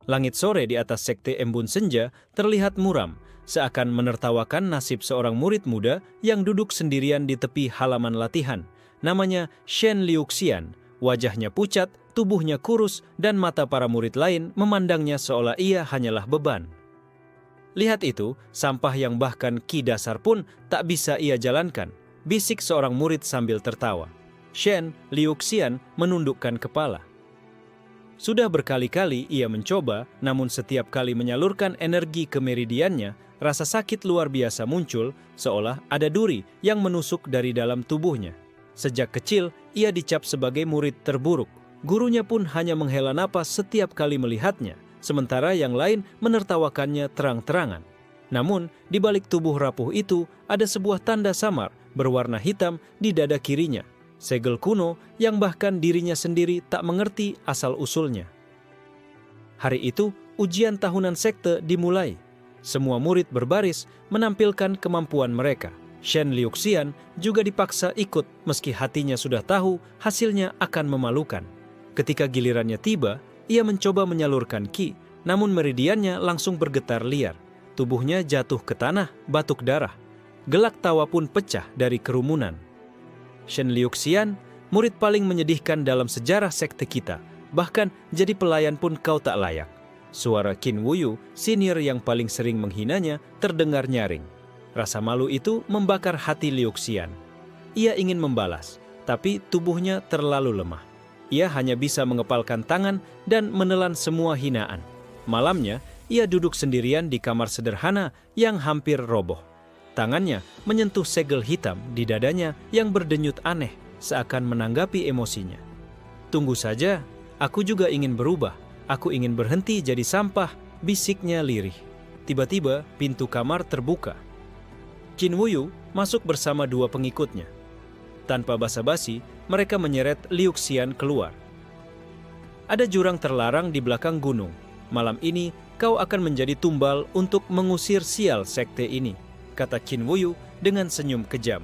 Langit sore di atas sekte embun senja terlihat muram, seakan menertawakan nasib seorang murid muda yang duduk sendirian di tepi halaman latihan. Namanya Shen Liuxian, wajahnya pucat, tubuhnya kurus, dan mata para murid lain memandangnya seolah ia hanyalah beban. Lihat itu, sampah yang bahkan ki dasar pun tak bisa ia jalankan, bisik seorang murid sambil tertawa. Shen Liuxian menundukkan kepala. Sudah berkali-kali ia mencoba, namun setiap kali menyalurkan energi ke meridiannya, rasa sakit luar biasa muncul, seolah ada duri yang menusuk dari dalam tubuhnya. Sejak kecil, ia dicap sebagai murid terburuk. Gurunya pun hanya menghela napas setiap kali melihatnya, sementara yang lain menertawakannya terang-terangan. Namun, di balik tubuh rapuh itu, ada sebuah tanda samar berwarna hitam di dada kirinya. Segel kuno yang bahkan dirinya sendiri tak mengerti asal-usulnya. Hari itu, ujian tahunan sekte dimulai. Semua murid berbaris menampilkan kemampuan mereka. Shen Liuxian juga dipaksa ikut meski hatinya sudah tahu hasilnya akan memalukan. Ketika gilirannya tiba, ia mencoba menyalurkan ki, namun meridiannya langsung bergetar liar. Tubuhnya jatuh ke tanah, batuk darah. Gelak tawa pun pecah dari kerumunan. Shen Liuxian, murid paling menyedihkan dalam sejarah sekte kita. Bahkan jadi pelayan pun kau tak layak. Suara Qin Wuyu, senior yang paling sering menghinanya, terdengar nyaring. Rasa malu itu membakar hati Liuxian. Ia ingin membalas, tapi tubuhnya terlalu lemah. Ia hanya bisa mengepalkan tangan dan menelan semua hinaan. Malamnya, ia duduk sendirian di kamar sederhana yang hampir roboh. Tangannya menyentuh segel hitam di dadanya yang berdenyut aneh, seakan menanggapi emosinya. Tunggu saja, aku juga ingin berubah. Aku ingin berhenti jadi sampah, bisiknya lirih. Tiba-tiba pintu kamar terbuka. Qin Wuyu masuk bersama dua pengikutnya. Tanpa basa-basi, mereka menyeret Liuxian keluar. Ada jurang terlarang di belakang gunung. Malam ini, kau akan menjadi tumbal untuk mengusir sial sekte ini, kata Qin Wuyu dengan senyum kejam.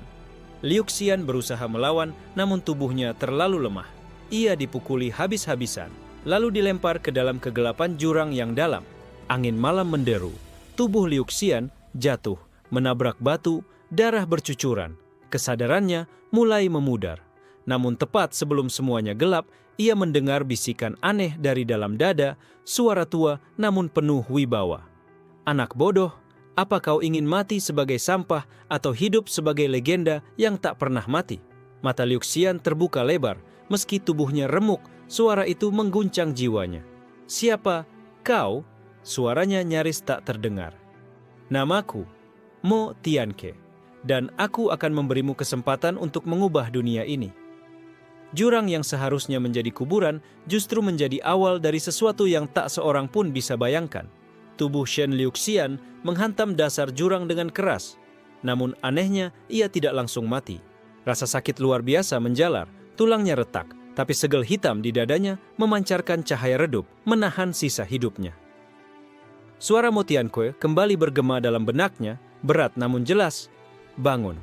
Liuxian berusaha melawan, namun tubuhnya terlalu lemah. Ia dipukuli habis-habisan, lalu dilempar ke dalam kegelapan jurang yang dalam. Angin malam menderu. Tubuh Liuxian jatuh, menabrak batu, darah bercucuran. Kesadarannya mulai memudar. Namun tepat sebelum semuanya gelap, ia mendengar bisikan aneh dari dalam dada, suara tua namun penuh wibawa. Anak bodoh, apa kau ingin mati sebagai sampah atau hidup sebagai legenda yang tak pernah mati? Mata Liuxian terbuka lebar, meski tubuhnya remuk, suara itu mengguncang jiwanya. Siapa kau? Suaranya nyaris tak terdengar. Namaku, Mo Tianke, dan aku akan memberimu kesempatan untuk mengubah dunia ini. Jurang yang seharusnya menjadi kuburan justru menjadi awal dari sesuatu yang tak seorang pun bisa bayangkan. Tubuh Shen Liuxian menghantam dasar jurang dengan keras. Namun anehnya, ia tidak langsung mati. Rasa sakit luar biasa menjalar, tulangnya retak, tapi segel hitam di dadanya memancarkan cahaya redup, menahan sisa hidupnya. Suara Mo Tianke kembali bergema dalam benaknya, berat namun jelas. Bangun.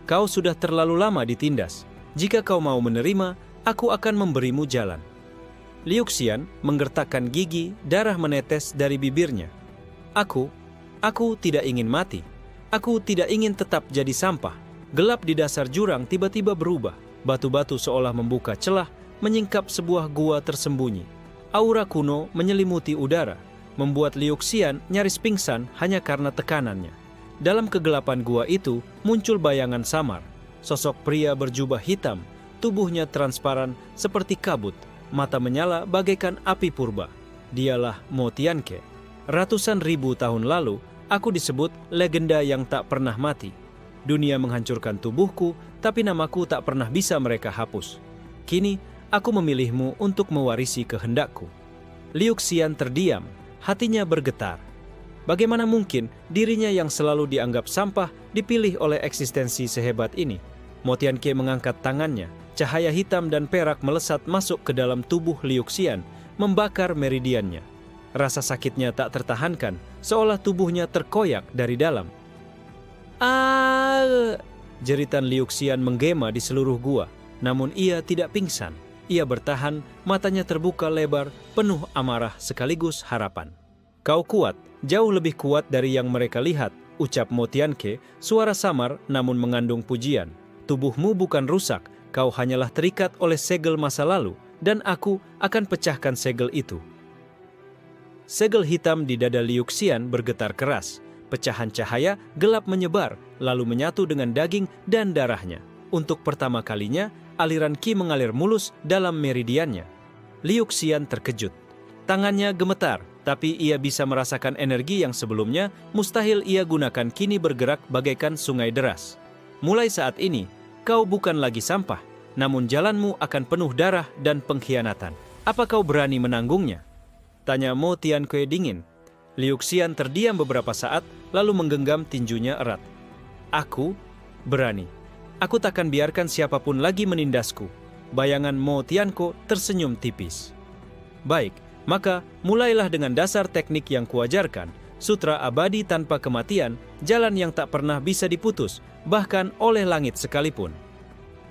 Kau sudah terlalu lama ditindas. Jika kau mau menerima, aku akan memberimu jalan. Liuxian menggertakkan gigi, darah menetes dari bibirnya. Aku tidak ingin mati. Aku tidak ingin tetap jadi sampah. Gelap di dasar jurang tiba-tiba berubah. Batu-batu seolah membuka celah, menyingkap sebuah gua tersembunyi. Aura kuno menyelimuti udara, membuat Liuxian nyaris pingsan hanya karena tekanannya. Dalam kegelapan gua itu muncul bayangan samar. Sosok pria berjubah hitam, tubuhnya transparan seperti kabut, mata menyala bagaikan api purba. Dialah Mo Tianke. Ratusan ribu tahun lalu, aku disebut legenda yang tak pernah mati. Dunia menghancurkan tubuhku, tapi namaku tak pernah bisa mereka hapus. Kini, aku memilihmu untuk mewarisi kehendakku. Liuxian terdiam, hatinya bergetar. Bagaimana mungkin dirinya yang selalu dianggap sampah dipilih oleh eksistensi sehebat ini? Mo Tianke mengangkat tangannya, cahaya hitam dan perak melesat masuk ke dalam tubuh Liuxian, membakar meridiannya. Rasa sakitnya tak tertahankan, seolah tubuhnya terkoyak dari dalam. Jeritan Liuxian menggema di seluruh gua, namun ia tidak pingsan. ia bertahan, matanya terbuka lebar, penuh amarah sekaligus harapan. Kau kuat, jauh lebih kuat dari yang mereka lihat, ucap Mo Tianke, suara samar namun mengandung pujian. Tubuhmu bukan rusak, kau hanyalah terikat oleh segel masa lalu, dan aku akan pecahkan segel itu. Segel hitam di dada Liu Xian bergetar keras. Pecahan cahaya gelap menyebar, lalu menyatu dengan daging dan darahnya. Untuk pertama kalinya, aliran Qi mengalir mulus dalam meridiannya. Liu Xian terkejut. Tangannya gemetar, tapi ia bisa merasakan energi yang sebelumnya mustahil ia gunakan kini bergerak bagaikan sungai deras. Mulai saat ini, kau bukan lagi sampah, namun jalanmu akan penuh darah dan pengkhianatan. Apa kau berani menanggungnya? Tanya Mo Tianke dingin. Liu Xian terdiam beberapa saat, lalu menggenggam tinjunya erat. Aku berani. Aku takkan biarkan siapapun lagi menindasku. Bayangan Mo Tianko tersenyum tipis. Baik, maka mulailah dengan dasar teknik yang kuajarkan. Sutra abadi tanpa kematian, jalan yang tak pernah bisa diputus, bahkan oleh langit sekalipun.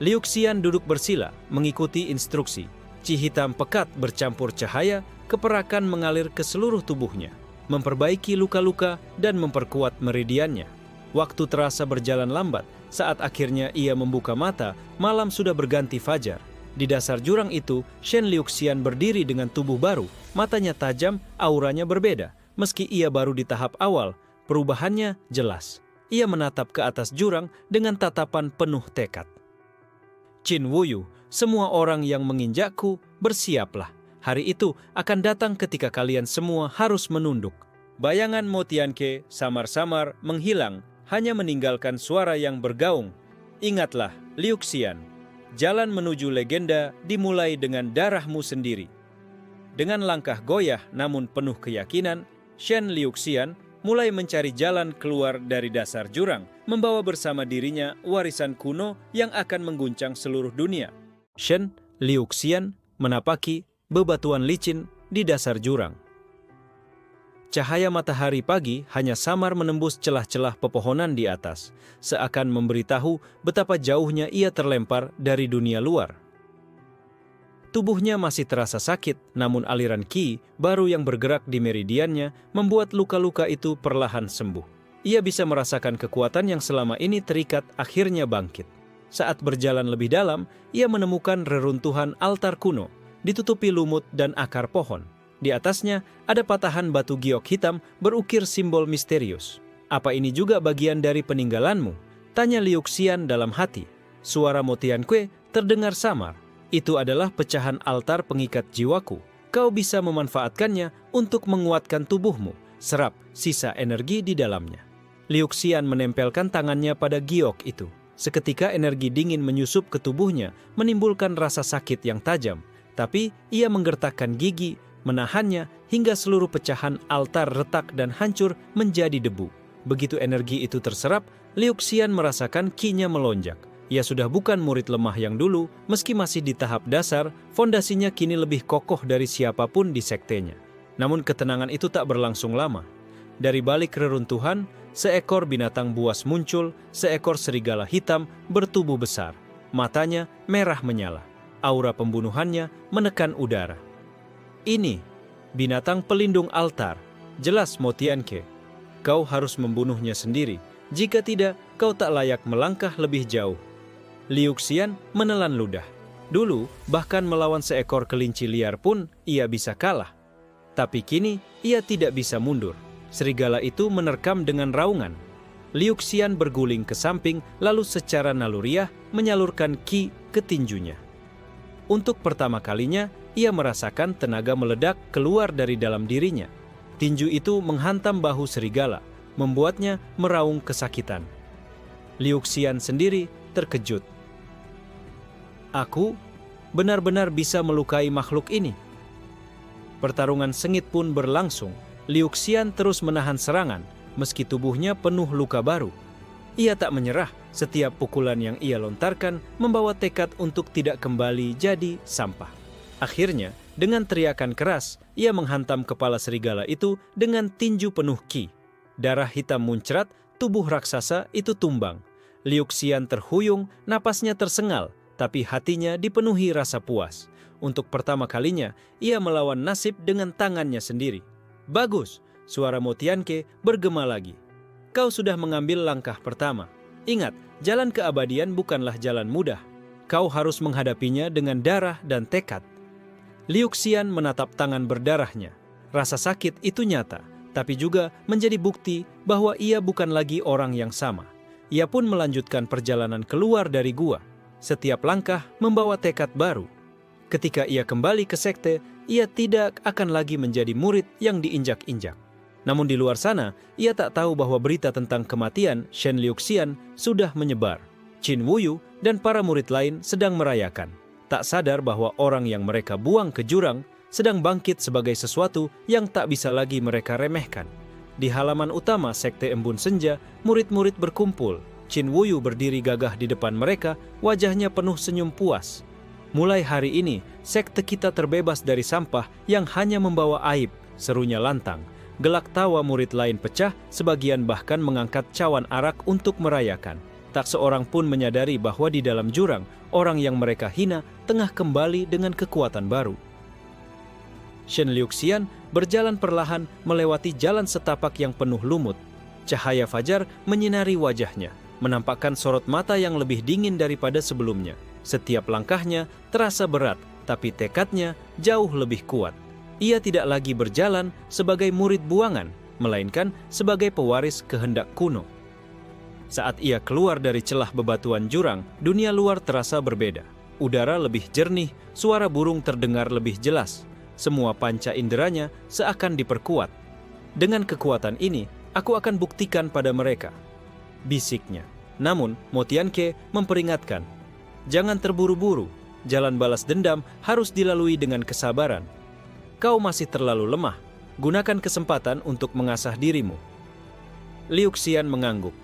Liu Xian duduk bersila, mengikuti instruksi. Qi hitam pekat bercampur cahaya, keperakan mengalir ke seluruh tubuhnya, memperbaiki luka-luka dan memperkuat meridiannya. Waktu terasa berjalan lambat, saat akhirnya ia membuka mata, malam sudah berganti fajar. Di dasar jurang itu, Shen Liuxian berdiri dengan tubuh baru, matanya tajam, auranya berbeda. Meski ia baru di tahap awal, perubahannya jelas. Ia menatap ke atas jurang dengan tatapan penuh tekad. Qin Wuyu, semua orang yang menginjakku, bersiaplah. Hari itu akan datang ketika kalian semua harus menunduk. Bayangan Mo Tianke samar-samar menghilang, hanya meninggalkan suara yang bergaung. Ingatlah, Liu Xian, jalan menuju legenda dimulai dengan darahmu sendiri. Dengan langkah goyah namun penuh keyakinan, Shen Liu Xian mulai mencari jalan keluar dari dasar jurang, membawa bersama dirinya warisan kuno yang akan mengguncang seluruh dunia. Shen Liu Xian menapaki bebatuan licin di dasar jurang. Cahaya matahari pagi hanya samar menembus celah-celah pepohonan di atas, seakan memberitahu betapa jauhnya ia terlempar dari dunia luar. Tubuhnya masih terasa sakit, namun aliran Qi baru yang bergerak di meridiannya membuat luka-luka itu perlahan sembuh. Ia bisa merasakan kekuatan yang selama ini terikat akhirnya bangkit. Saat berjalan lebih dalam, ia menemukan reruntuhan altar kuno, ditutupi lumut dan akar pohon. Di atasnya ada patahan batu giok hitam berukir simbol misterius. Apa ini juga bagian dari peninggalanmu? Tanya Liu Xian dalam hati. Suara Mo Tianke terdengar samar. Itu adalah pecahan altar pengikat jiwaku. Kau bisa memanfaatkannya untuk menguatkan tubuhmu. Serap sisa energi di dalamnya. Liu Xian menempelkan tangannya pada giok itu. Seketika energi dingin menyusup ke tubuhnya, menimbulkan rasa sakit yang tajam. Tapi ia menggertakkan gigi, menahannya hingga seluruh pecahan altar retak dan hancur menjadi debu. Begitu energi itu terserap, Liu Xian merasakan Qi-nya melonjak. Ia sudah bukan murid lemah yang dulu, meski masih di tahap dasar, fondasinya kini lebih kokoh dari siapapun di sektenya. Namun ketenangan itu tak berlangsung lama. Dari balik reruntuhan, seekor binatang buas muncul, seekor serigala hitam bertubuh besar. Matanya merah menyala. Aura pembunuhannya menekan udara. Ini binatang pelindung altar, jelas Mo Tianke. Kau harus membunuhnya sendiri. Jika tidak, kau tak layak melangkah lebih jauh. Liu Xian menelan ludah. Dulu, bahkan melawan seekor kelinci liar pun ia bisa kalah. Tapi kini, ia tidak bisa mundur. Serigala itu menerkam dengan raungan. Liu Xian berguling ke samping, lalu secara naluriah menyalurkan Qi ke tinjunya. Untuk pertama kalinya, ia merasakan tenaga meledak keluar dari dalam dirinya. Tinju itu menghantam bahu serigala, membuatnya meraung kesakitan. Liu Xian sendiri terkejut. Aku benar-benar bisa melukai makhluk ini. Pertarungan sengit pun berlangsung. Liu Xian terus menahan serangan, meski tubuhnya penuh luka baru. Ia tak menyerah, setiap pukulan yang ia lontarkan membawa tekad untuk tidak kembali jadi sampah. Akhirnya, dengan teriakan keras, ia menghantam kepala serigala itu dengan tinju penuh Qi. Darah hitam muncrat, tubuh raksasa itu tumbang. Liu Xian terhuyung, napasnya tersengal. tapi hatinya dipenuhi rasa puas. Untuk pertama kalinya, ia melawan nasib dengan tangannya sendiri. Bagus, suara Mo Tianke bergema lagi. Kau sudah mengambil langkah pertama. Ingat, jalan keabadian bukanlah jalan mudah. Kau harus menghadapinya dengan darah dan tekad. Liu Xian menatap tangan berdarahnya. Rasa sakit itu nyata, tapi juga menjadi bukti bahwa ia bukan lagi orang yang sama. Ia pun melanjutkan perjalanan keluar dari gua. Setiap langkah membawa tekad baru. Ketika ia kembali ke sekte, ia tidak akan lagi menjadi murid yang diinjak-injak. Namun di luar sana, ia tak tahu bahwa berita tentang kematian Shen Liuxian sudah menyebar. Qin Wuyu dan para murid lain sedang merayakan. Tak sadar bahwa orang yang mereka buang ke jurang sedang bangkit sebagai sesuatu yang tak bisa lagi mereka remehkan. Di halaman utama Sekte Embun Senja, murid-murid berkumpul. Qin Wuyu berdiri gagah di depan mereka, wajahnya penuh senyum puas. Mulai hari ini, sekte kita terbebas dari sampah yang hanya membawa aib, serunya lantang. Gelak tawa murid lain pecah, sebagian bahkan mengangkat cawan arak untuk merayakan. Tak seorang pun menyadari bahwa di dalam jurang, orang yang mereka hina tengah kembali dengan kekuatan baru. Shen Liuxian berjalan perlahan melewati jalan setapak yang penuh lumut. Cahaya fajar menyinari wajahnya, menampakkan sorot mata yang lebih dingin daripada sebelumnya. Setiap langkahnya terasa berat, tapi tekadnya jauh lebih kuat. Ia tidak lagi berjalan sebagai murid buangan, melainkan sebagai pewaris kehendak kuno. Saat ia keluar dari celah bebatuan jurang, dunia luar terasa berbeda. Udara lebih jernih, suara burung terdengar lebih jelas. Semua panca inderanya seakan diperkuat. Dengan kekuatan ini, aku akan buktikan pada mereka, bisiknya. Namun, Mo Tianke memperingatkan, jangan terburu-buru, jalan balas dendam harus dilalui dengan kesabaran. Kau masih terlalu lemah, gunakan kesempatan untuk mengasah dirimu. Liu Xian mengangguk.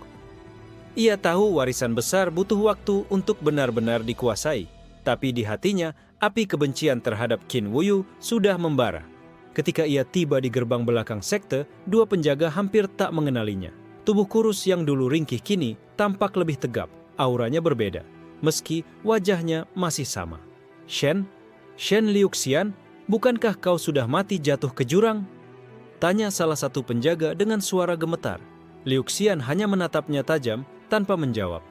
Ia tahu warisan besar butuh waktu untuk benar-benar dikuasai, tapi di hatinya, api kebencian terhadap Qin Wuyu sudah membara. Ketika ia tiba di gerbang belakang sekte, dua penjaga hampir tak mengenalinya. Tubuh kurus yang dulu ringkih kini tampak lebih tegap, auranya berbeda, meski wajahnya masih sama. Shen Liuxian, bukankah kau sudah mati jatuh ke jurang? Tanya salah satu penjaga dengan suara gemetar. Liuxian hanya menatapnya tajam tanpa menjawab.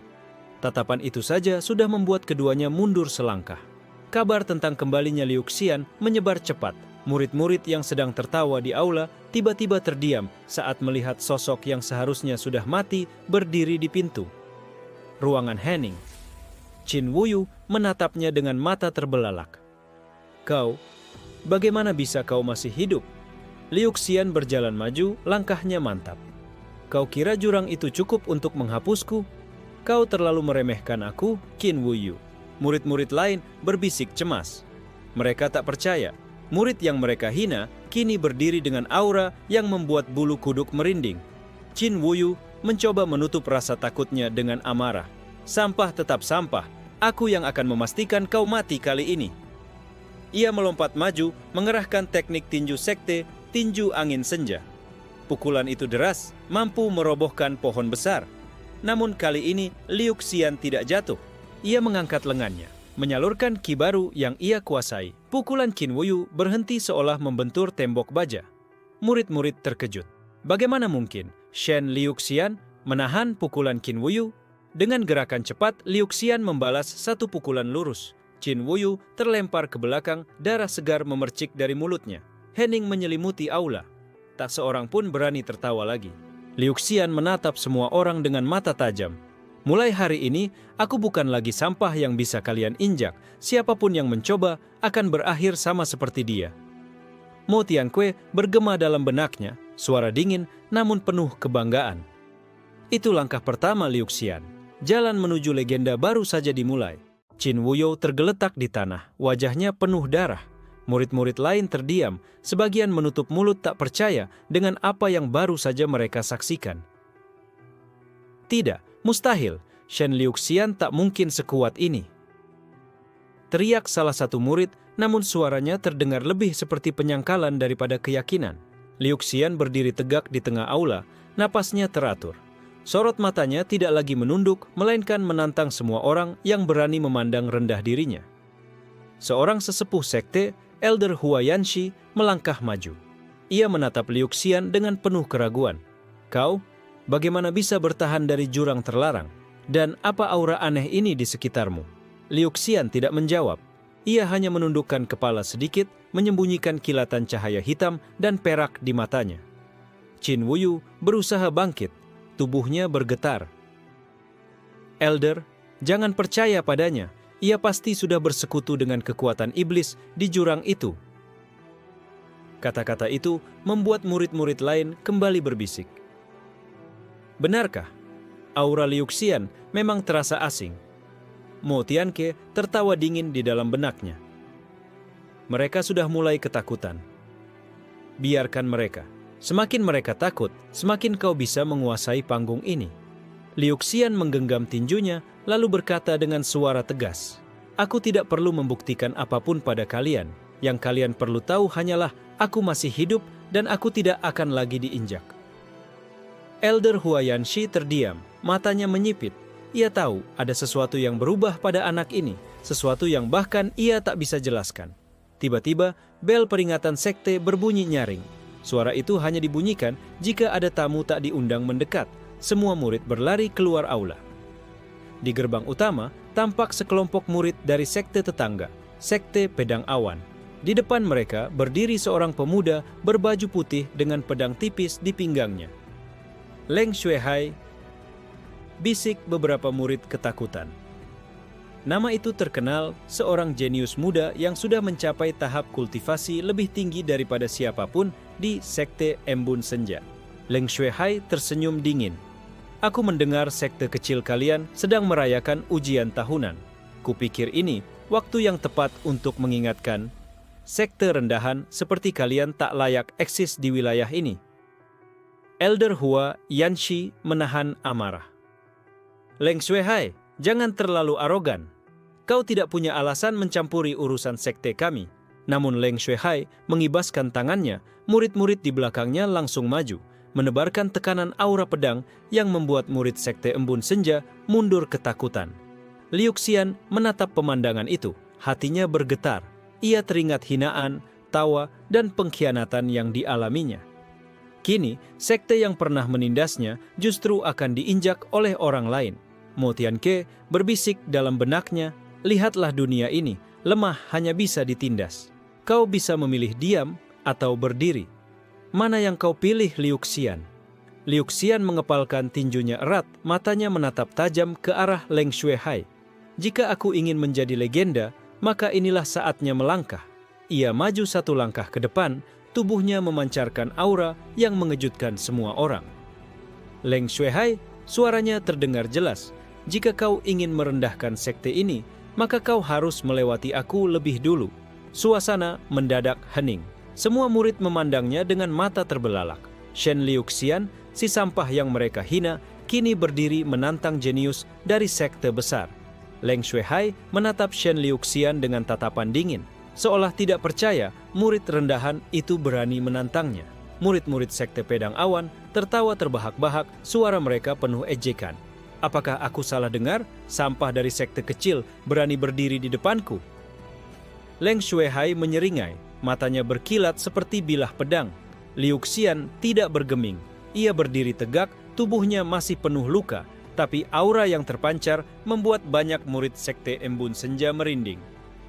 Tatapan itu saja sudah membuat keduanya mundur selangkah. Kabar tentang kembalinya Liu Xian menyebar cepat. Murid-murid yang sedang tertawa di aula tiba-tiba terdiam saat melihat sosok yang seharusnya sudah mati berdiri di pintu ruangan Henning. Qin Wuyu menatapnya dengan mata terbelalak. Kau, bagaimana bisa kau masih hidup? Liu Xian berjalan maju, langkahnya mantap. Kau kira jurang itu cukup untuk menghapusku? Kau terlalu meremehkan aku, Qin Wuyu. Murid-murid lain berbisik cemas. Mereka tak percaya. Murid yang mereka hina kini berdiri dengan aura yang membuat bulu kuduk merinding. Qin Wuyu mencoba menutup rasa takutnya dengan amarah. Sampah tetap sampah. Aku yang akan memastikan kau mati kali ini. Ia melompat maju, mengerahkan teknik tinju sekte, tinju angin senja. Pukulan itu deras, mampu merobohkan pohon besar. Namun kali ini Liu Xian tidak jatuh. Ia mengangkat lengannya, menyalurkan ki baru yang ia kuasai. Pukulan Qin Wuyu berhenti seolah membentur tembok baja. Murid-murid terkejut. Bagaimana mungkin Shen Liuxian menahan pukulan Qin Wuyu? Dengan gerakan cepat, Liu Xian membalas satu pukulan lurus. Qin Wuyu terlempar ke belakang, darah segar memercik dari mulutnya. Hening menyelimuti aula. Tak seorang pun berani tertawa lagi. Liu Xian menatap semua orang dengan mata tajam. Mulai hari ini, aku bukan lagi sampah yang bisa kalian injak. Siapapun yang mencoba akan berakhir sama seperti dia. Mo Tianque bergema dalam benaknya, suara dingin namun penuh kebanggaan. Itu langkah pertama Liu Xian. Jalan menuju legenda baru saja dimulai. Qin Wuyu tergeletak di tanah, wajahnya penuh darah. Murid-murid lain terdiam, sebagian menutup mulut tak percaya dengan apa yang baru saja mereka saksikan. Tidak. Mustahil, Shen Liuxian tak mungkin sekuat ini. Teriak salah satu murid, namun suaranya terdengar lebih seperti penyangkalan daripada keyakinan. Liuxian berdiri tegak di tengah aula, napasnya teratur. Sorot matanya tidak lagi menunduk, melainkan menantang semua orang yang berani memandang rendah dirinya. Seorang sesepuh sekte, Elder Huayanshi, melangkah maju. Ia menatap Liu Xian dengan penuh keraguan. "Kau, bagaimana bisa bertahan dari jurang terlarang? Dan apa aura aneh ini di sekitarmu?" Liu Xian tidak menjawab. Ia hanya menundukkan kepala sedikit, menyembunyikan kilatan cahaya hitam dan perak di matanya. Qin Wuyu berusaha bangkit. Tubuhnya bergetar. "Elder, jangan percaya padanya. Ia pasti sudah bersekutu dengan kekuatan iblis di jurang itu." Kata-kata itu membuat murid-murid lain kembali berbisik. Benarkah? Aura Liu Xian memang terasa asing. Mo Tianke tertawa dingin di dalam benaknya. Mereka sudah mulai ketakutan. Biarkan mereka. Semakin mereka takut, semakin kau bisa menguasai panggung ini. Liu Xian menggenggam tinjunya, lalu berkata dengan suara tegas, "Aku tidak perlu membuktikan apapun pada kalian. Yang kalian perlu tahu hanyalah aku masih hidup dan aku tidak akan lagi diinjak." Elder Huayanshi terdiam, matanya menyipit. Ia tahu ada sesuatu yang berubah pada anak ini, sesuatu yang bahkan ia tak bisa jelaskan. Tiba-tiba, bel peringatan sekte berbunyi nyaring. Suara itu hanya dibunyikan jika ada tamu tak diundang mendekat. Semua murid berlari keluar aula. Di gerbang utama, tampak sekelompok murid dari sekte tetangga, Sekte Pedang Awan. Di depan mereka berdiri seorang pemuda berbaju putih dengan pedang tipis di pinggangnya. "Leng Xuehai," bisik beberapa murid ketakutan. Nama itu terkenal, seorang jenius muda yang sudah mencapai tahap kultivasi lebih tinggi daripada siapapun di Sekte Embun Senja. Leng Xuehai tersenyum dingin. "Aku mendengar sekte kecil kalian sedang merayakan ujian tahunan. Kupikir ini waktu yang tepat untuk mengingatkan, sekte rendahan seperti kalian tak layak eksis di wilayah ini." Elder Hua Yanshi menahan amarah. "Leng Xuehai, jangan terlalu arogan. Kau tidak punya alasan mencampuri urusan sekte kami." Namun Leng Xuehai mengibaskan tangannya, murid-murid di belakangnya langsung maju, menebarkan tekanan aura pedang yang membuat murid sekte Embun Senja mundur ketakutan. Liu Xian menatap pemandangan itu, hatinya bergetar. Ia teringat hinaan, tawa, dan pengkhianatan yang dialaminya. Kini, sekte yang pernah menindasnya justru akan diinjak oleh orang lain. Mo Tianke berbisik dalam benaknya, "Lihatlah dunia ini, lemah hanya bisa ditindas. Kau bisa memilih diam atau berdiri. Mana yang kau pilih, Liu Xian?" Liu Xian mengepalkan tinjunya erat, matanya menatap tajam ke arah Leng Xuehai. "Jika aku ingin menjadi legenda, maka inilah saatnya melangkah." Ia maju satu langkah ke depan, tubuhnya memancarkan aura yang mengejutkan semua orang. "Leng Xuehai," suaranya terdengar jelas, "jika kau ingin merendahkan sekte ini, maka kau harus melewati aku lebih dulu." Suasana mendadak hening. Semua murid memandangnya dengan mata terbelalak. Shen Liu Xian, si sampah yang mereka hina, kini berdiri menantang jenius dari sekte besar. Leng Xuehai menatap Shen Liu Xian dengan tatapan dingin, seolah tidak percaya murid rendahan itu berani menantangnya. Murid-murid sekte Pedang Awan tertawa terbahak-bahak, suara mereka penuh ejekan. "Apakah aku salah dengar? Sampah dari sekte kecil berani berdiri di depanku?" Leng Xuehai menyeringai, matanya berkilat seperti bilah pedang. Liu Xian tidak bergeming. Ia berdiri tegak, tubuhnya masih penuh luka, tapi aura yang terpancar membuat banyak murid sekte Embun Senja merinding.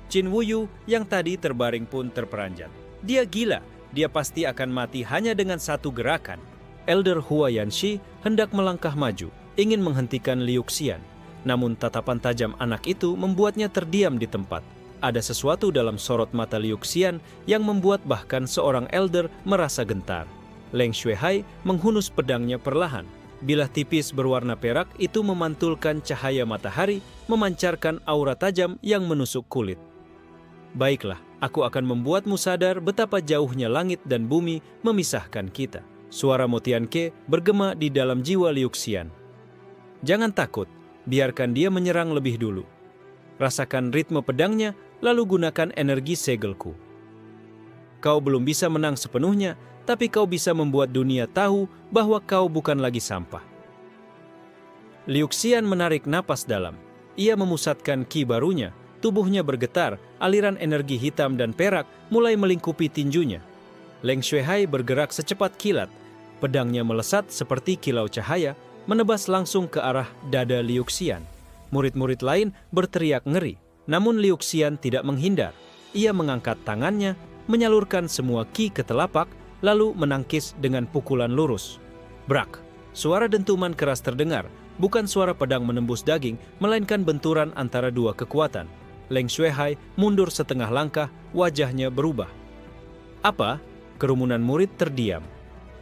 Qin Wuyu yang tadi terbaring pun terperanjat. Dia gila, dia pasti akan mati hanya dengan satu gerakan. Elder Huayanshi hendak melangkah maju, ingin menghentikan Liu Xian. Namun tatapan tajam anak itu membuatnya terdiam di tempat. Ada sesuatu dalam sorot mata Liu Xian yang membuat bahkan seorang elder merasa gentar. Leng Xuehai menghunus pedangnya perlahan. Bilah tipis berwarna perak itu memantulkan cahaya matahari, memancarkan aura tajam yang menusuk kulit. "Baiklah, aku akan membuatmu sadar betapa jauhnya langit dan bumi memisahkan kita." Suara Mo Tianke bergema di dalam jiwa Liu Xian. "Jangan takut, biarkan dia menyerang lebih dulu. Rasakan ritme pedangnya, lalu gunakan energi segelku. Kau belum bisa menang sepenuhnya, tapi kau bisa membuat dunia tahu bahwa kau bukan lagi sampah." Liuxian menarik napas dalam. Ia memusatkan ki barunya, tubuhnya bergetar, aliran energi hitam dan perak mulai melingkupi tinjunya. Leng Xuehai bergerak secepat kilat, pedangnya melesat seperti kilau cahaya, menebas langsung ke arah dada Liuxian. Murid-murid lain berteriak ngeri, namun Liuxian tidak menghindar. Ia mengangkat tangannya, menyalurkan semua ki ke telapak, lalu menangkis dengan pukulan lurus. Brak! Suara dentuman keras terdengar, bukan suara pedang menembus daging, melainkan benturan antara dua kekuatan. Leng Xuehai mundur setengah langkah, wajahnya berubah. Apa? Kerumunan murid terdiam.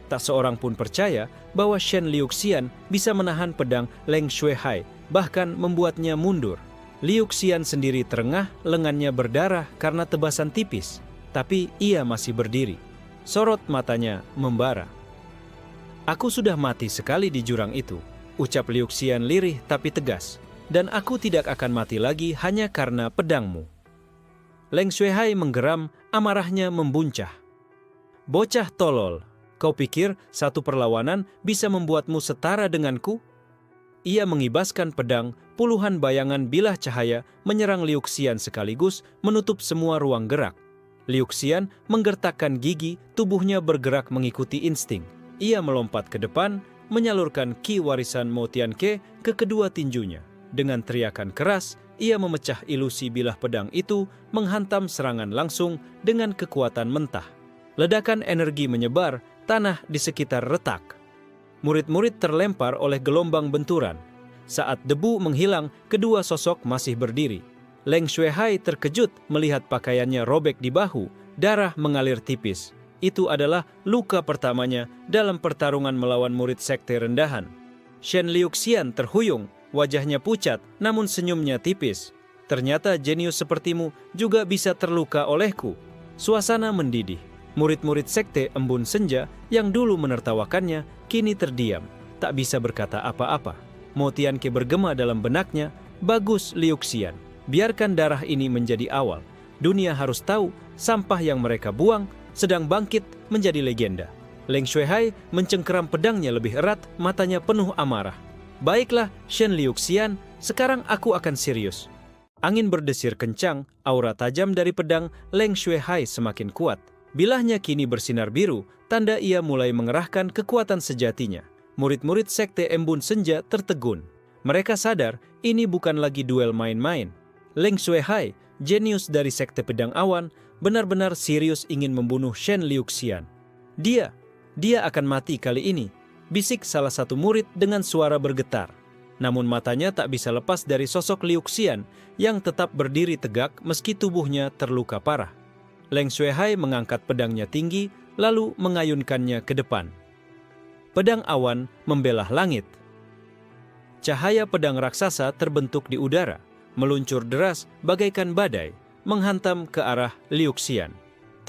Tak seorang pun percaya bahwa Shen Liuxian bisa menahan pedang Leng Xuehai, bahkan membuatnya mundur. Liuxian sendiri terengah, lengannya berdarah karena tebasan tipis. Tapi ia masih berdiri. Sorot matanya membara. Aku sudah mati sekali di jurang itu, ucap Liuxian lirih tapi tegas. Dan aku tidak akan mati lagi hanya karena pedangmu. Leng Xuehai menggeram, amarahnya membuncah. Bocah tolol, kau pikir satu perlawanan bisa membuatmu setara denganku? Ia mengibaskan pedang, puluhan bayangan bilah cahaya menyerang Liuxian sekaligus menutup semua ruang gerak. Liuxian menggertakkan gigi, tubuhnya bergerak mengikuti insting. Ia melompat ke depan, menyalurkan ki warisan Mo Tianke ke kedua tinjunya. Dengan teriakan keras, ia memecah ilusi bilah pedang itu, menghantam serangan langsung dengan kekuatan mentah. Ledakan energi menyebar, tanah di sekitar retak. Murid-murid terlempar oleh gelombang benturan. Saat debu menghilang, kedua sosok masih berdiri. Leng Xuehai terkejut melihat pakaiannya robek di bahu, darah mengalir tipis. Itu adalah luka pertamanya dalam pertarungan melawan murid sekte rendahan. Shen Liuxian terhuyung, wajahnya pucat namun senyumnya tipis. Ternyata jenius sepertimu juga bisa terluka olehku. Suasana mendidih. Murid-murid sekte Embun Senja yang dulu menertawakannya kini terdiam, tak bisa berkata apa-apa. Mo Tianke bergema dalam benaknya, bagus Liuxian, biarkan darah ini menjadi awal. Dunia harus tahu sampah yang mereka buang sedang bangkit menjadi legenda. Leng Xuehai mencengkeram pedangnya lebih erat, matanya penuh amarah. Baiklah, Shen Liuxian, sekarang aku akan serius. Angin berdesir kencang, aura tajam dari pedang Leng Xuehai semakin kuat. Bilahnya kini bersinar biru, tanda ia mulai mengerahkan kekuatan sejatinya. Murid-murid sekte Embun Senja tertegun. Mereka sadar ini bukan lagi duel main-main. Leng Xuehai, jenius dari sekte pedang awan, benar-benar serius ingin membunuh Shen Liuxian. Dia akan mati kali ini, bisik salah satu murid dengan suara bergetar. Namun matanya tak bisa lepas dari sosok Liuxian yang tetap berdiri tegak meski tubuhnya terluka parah. Leng Xuehai mengangkat pedangnya tinggi, lalu mengayunkannya ke depan. Pedang awan membelah langit. Cahaya pedang raksasa terbentuk di udara, meluncur deras bagaikan badai, menghantam ke arah Liuxian.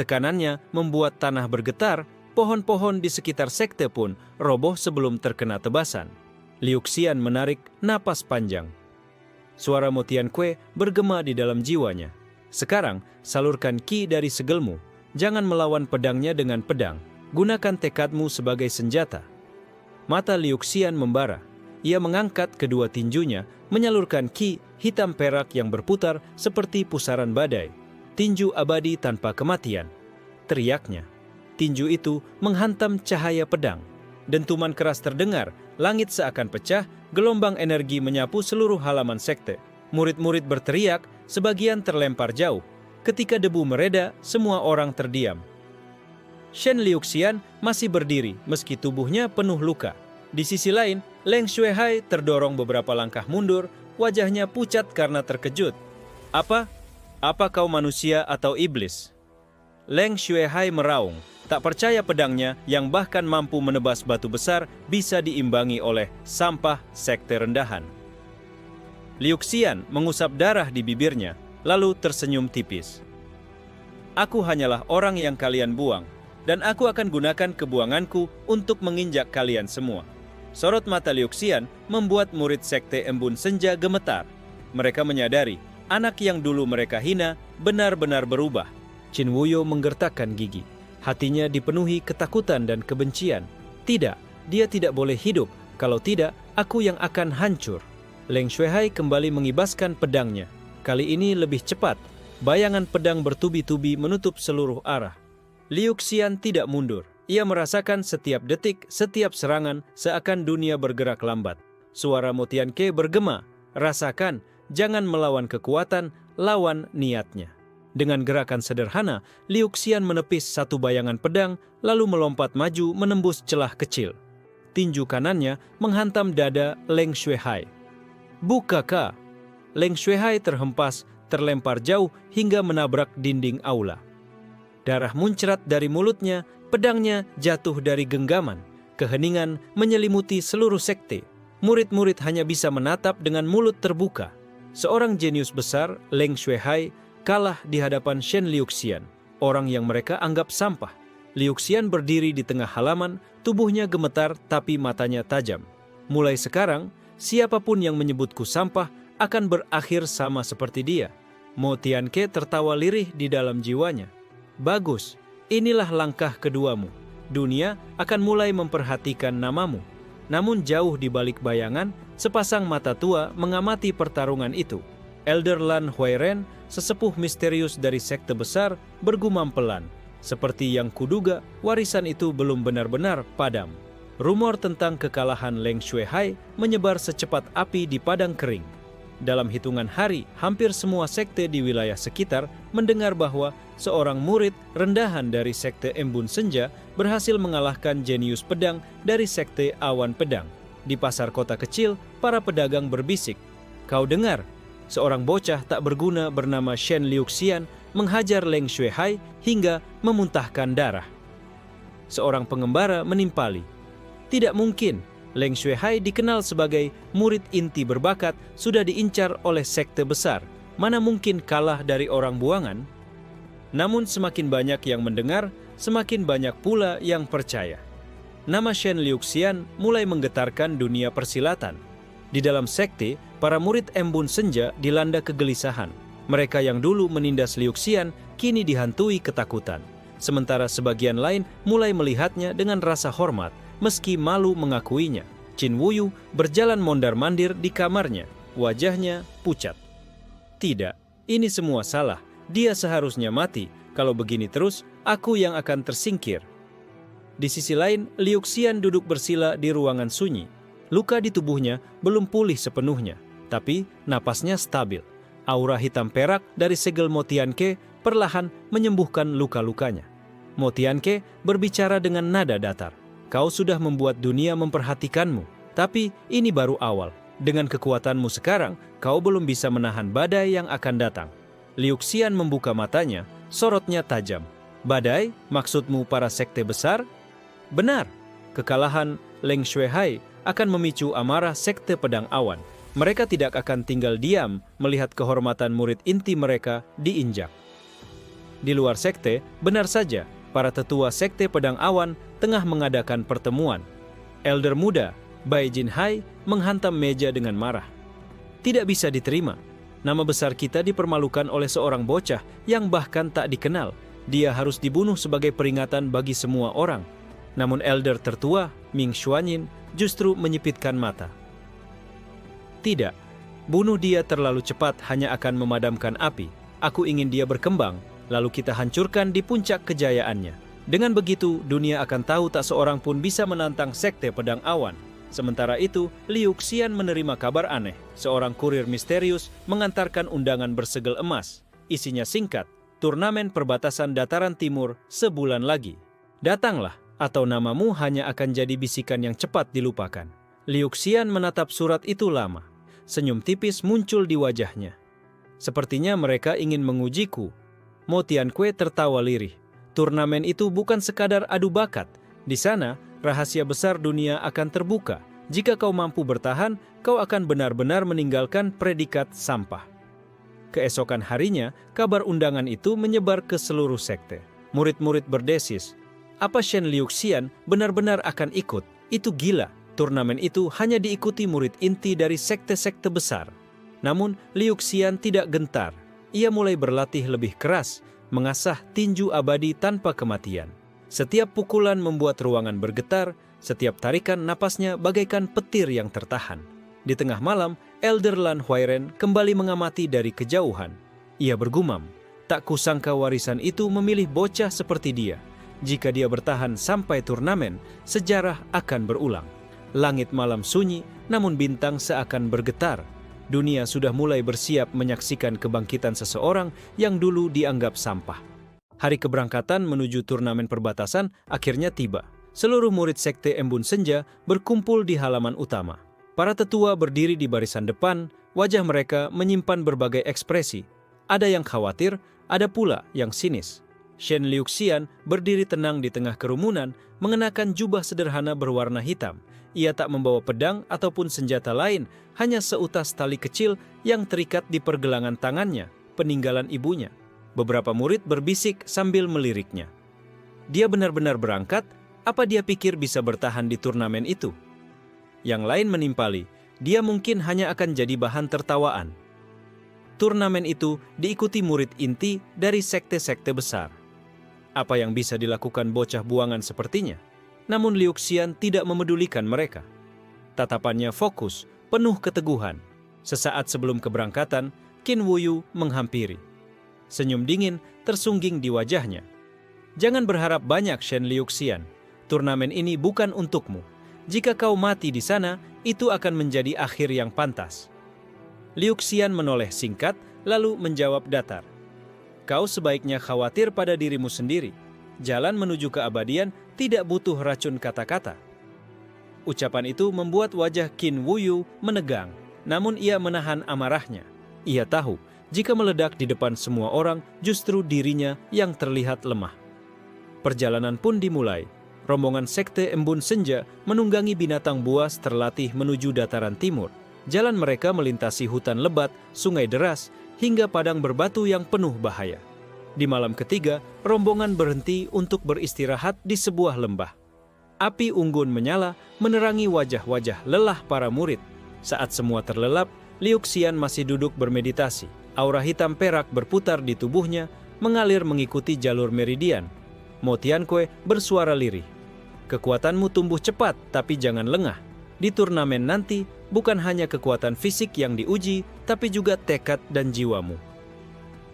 Tekanannya membuat tanah bergetar, pohon-pohon di sekitar sekte pun roboh sebelum terkena tebasan. Liuxian menarik napas panjang. Suara Mo Tianque bergema di dalam jiwanya. Sekarang, salurkan ki dari segelmu. Jangan melawan pedangnya dengan pedang. Gunakan tekadmu sebagai senjata. Mata Liuxian membara. Ia mengangkat kedua tinjunya, menyalurkan ki hitam perak yang berputar seperti pusaran badai. Tinju abadi tanpa kematian. Teriaknya. Tinju itu menghantam cahaya pedang. Dentuman keras terdengar, langit seakan pecah, gelombang energi menyapu seluruh halaman sekte. Murid-murid berteriak, sebagian terlempar jauh. Ketika debu mereda, semua orang terdiam. Shen Liuxian masih berdiri meski tubuhnya penuh luka. Di sisi lain, Leng Xuehai terdorong beberapa langkah mundur, wajahnya pucat karena terkejut. Apa? Apa kau manusia atau iblis? Leng Xuehai meraung, tak percaya pedangnya yang bahkan mampu menebas batu besar bisa diimbangi oleh sampah sekte rendahan. Liuxian mengusap darah di bibirnya, lalu tersenyum tipis. Aku hanyalah orang yang kalian buang, dan aku akan gunakan kebuanganku untuk menginjak kalian semua. Sorot mata Liuxian membuat murid sekte Embun Senja gemetar. Mereka menyadari, anak yang dulu mereka hina benar-benar berubah. Qin Wuyo menggertakkan gigi. Hatinya dipenuhi ketakutan dan kebencian. Tidak, dia tidak boleh hidup Kalau tidak, aku yang akan hancur. Leng Shuihai kembali mengibaskan pedangnya. Kali ini lebih cepat. Bayangan pedang bertubi-tubi menutup seluruh arah. Liu Xian tidak mundur. Ia merasakan setiap detik, setiap serangan seakan dunia bergerak lambat. Suara Mo Tianke bergema. Rasakan, jangan melawan kekuatan, lawan niatnya. Dengan gerakan sederhana, Liu Xian menepis satu bayangan pedang, lalu melompat maju menembus celah kecil. Tinju kanannya menghantam dada Leng Shuihai. Bukaka! Leng Shuihai terhempas, terlempar jauh hingga menabrak dinding aula. Darah muncrat dari mulutnya, pedangnya jatuh dari genggaman. Keheningan menyelimuti seluruh sekte. Murid-murid hanya bisa menatap dengan mulut terbuka. Seorang jenius besar, Leng Shuihai, kalah di hadapan Shen Liuxian, orang yang mereka anggap sampah. Liuxian berdiri di tengah halaman, tubuhnya gemetar tapi matanya tajam. Mulai sekarang, siapapun yang menyebutku sampah akan berakhir sama seperti dia. Mo Tianke tertawa lirih di dalam jiwanya. Bagus, inilah langkah keduamu. Dunia akan mulai memperhatikan namamu. Namun jauh di balik bayangan, sepasang mata tua mengamati pertarungan itu. Elder Lan Huairen, sesepuh misterius dari sekte besar, bergumam pelan. Seperti yang kuduga, warisan itu belum benar-benar padam. Rumor tentang kekalahan Leng Shuihai menyebar secepat api di padang kering. Dalam hitungan hari, hampir semua sekte di wilayah sekitar mendengar bahwa seorang murid rendahan dari sekte Embun Senja berhasil mengalahkan jenius pedang dari sekte Awan Pedang. Di pasar kota kecil, para pedagang berbisik, "Kau dengar? Seorang bocah tak berguna bernama Shen Liuxian menghajar Leng Shuihai hingga memuntahkan darah." Seorang pengembara menimpali, "Tidak mungkin, Leng Shuihai dikenal sebagai murid inti berbakat, sudah diincar oleh sekte besar. Mana mungkin kalah dari orang buangan?" Namun semakin banyak yang mendengar, semakin banyak pula yang percaya. Nama Shen Liuxian mulai menggetarkan dunia persilatan. Di dalam sekte, para murid Embun Senja dilanda kegelisahan. Mereka yang dulu menindas Liuxian kini dihantui ketakutan. Sementara sebagian lain mulai melihatnya dengan rasa hormat, meski malu mengakuinya. Qin Wuyu berjalan mondar-mandir di kamarnya, wajahnya pucat. Tidak, ini semua salah. Dia seharusnya mati. Kalau begini terus, aku yang akan tersingkir. Di sisi lain, Liuxian duduk bersila di ruangan sunyi. Luka di tubuhnya belum pulih sepenuhnya, tapi napasnya stabil. Aura hitam perak dari segel Mo Tianke perlahan menyembuhkan luka-lukanya. Mo Tianke berbicara dengan nada datar. "Kau sudah membuat dunia memperhatikanmu, tapi ini baru awal. Dengan kekuatanmu sekarang, kau belum bisa menahan badai yang akan datang." Liuxian membuka matanya, sorotnya tajam. "Badai? Maksudmu para sekte besar?" "Benar, kekalahan Leng Shuihai akan memicu amarah sekte Pedang Awan. Mereka tidak akan tinggal diam melihat kehormatan murid inti mereka diinjak." Di luar sekte, benar saja, para tetua sekte Pedang Awan tengah mengadakan pertemuan. Elder muda, Bai Jinhai, menghantam meja dengan marah. "Tidak bisa diterima. Nama besar kita dipermalukan oleh seorang bocah yang bahkan tak dikenal. Dia harus dibunuh sebagai peringatan bagi semua orang." Namun elder tertua, Ming Xuanyin, justru menyipitkan mata. "Tidak, bunuh dia terlalu cepat hanya akan memadamkan api. Aku ingin dia berkembang, lalu kita hancurkan di puncak kejayaannya. Dengan begitu, dunia akan tahu tak seorang pun bisa menantang sekte Pedang Awan." Sementara itu, Liuxian menerima kabar aneh. Seorang kurir misterius mengantarkan undangan bersegel emas. Isinya singkat, "Turnamen perbatasan dataran timur sebulan lagi. Datanglah, atau namamu hanya akan jadi bisikan yang cepat dilupakan." Liuxian menatap surat itu lama. Senyum tipis muncul di wajahnya. Sepertinya mereka ingin mengujiku. Mo Tianque tertawa lirih. "Turnamen itu bukan sekadar adu bakat. Di sana, rahasia besar dunia akan terbuka. Jika kau mampu bertahan, kau akan benar-benar meninggalkan predikat sampah." Keesokan harinya, kabar undangan itu menyebar ke seluruh sekte. Murid-murid berdesis, "Apa Shen Liuxian benar-benar akan ikut? Itu gila. Turnamen itu hanya diikuti murid inti dari sekte-sekte besar." Namun, Liuxian tidak gentar. Ia mulai berlatih lebih keras, mengasah tinju abadi tanpa kematian. Setiap pukulan membuat ruangan bergetar, Setiap tarikan napasnya bagaikan petir yang tertahan. Di tengah malam, Elder Lan Huairen kembali mengamati dari kejauhan. Ia bergumam, tak kusangka warisan itu memilih bocah seperti dia. Jika dia bertahan sampai turnamen, sejarah akan berulang. Langit malam sunyi, namun bintang seakan bergetar. Dunia sudah mulai bersiap menyaksikan kebangkitan seseorang yang dulu dianggap sampah. Hari keberangkatan menuju turnamen perbatasan akhirnya tiba. Seluruh murid Sekte Embun Senja berkumpul di halaman utama. Para tetua berdiri di barisan depan, wajah mereka menyimpan berbagai ekspresi. Ada yang khawatir, ada pula yang sinis. Shen Liuxian berdiri tenang di tengah kerumunan, mengenakan jubah sederhana berwarna hitam. Ia tak membawa pedang ataupun senjata lain, hanya seutas tali kecil yang terikat di pergelangan tangannya, peninggalan ibunya. Beberapa murid berbisik sambil meliriknya. Dia benar-benar berangkat. Apa dia pikir bisa bertahan di turnamen itu? Yang lain menimpali, dia mungkin hanya akan jadi bahan tertawaan. Turnamen itu diikuti murid inti dari sekte-sekte besar. Apa yang bisa dilakukan bocah buangan sepertinya? Namun Liuxian tidak memedulikan mereka. Tatapannya fokus, penuh keteguhan. Sesaat sebelum keberangkatan, Qin Wuyu menghampiri. Senyum dingin tersungging di wajahnya. Jangan berharap banyak, Shen Liuxian. Turnamen ini bukan untukmu. Jika kau mati di sana, itu akan menjadi akhir yang pantas. Liuxian menoleh singkat, lalu menjawab datar. Kau sebaiknya khawatir pada dirimu sendiri. Jalan menuju keabadian tidak butuh racun kata-kata. Ucapan itu membuat wajah Qin Wuyu menegang, namun ia menahan amarahnya. Ia tahu, jika meledak di depan semua orang, justru dirinya yang terlihat lemah. Perjalanan pun dimulai. Rombongan Sekte Embun Senja menunggangi binatang buas terlatih menuju dataran timur. Jalan mereka melintasi hutan lebat, sungai deras, hingga padang berbatu yang penuh bahaya. Di malam ketiga, rombongan berhenti untuk beristirahat di sebuah lembah. Api unggun menyala, menerangi wajah-wajah lelah para murid. Saat semua terlelap, Liuxian masih duduk bermeditasi. Aura hitam perak berputar di tubuhnya, mengalir mengikuti jalur meridian. Mo Tianque bersuara lirih. Kekuatanmu tumbuh cepat, tapi jangan lengah. Di turnamen nanti, bukan hanya kekuatan fisik yang diuji, tapi juga tekad dan jiwamu.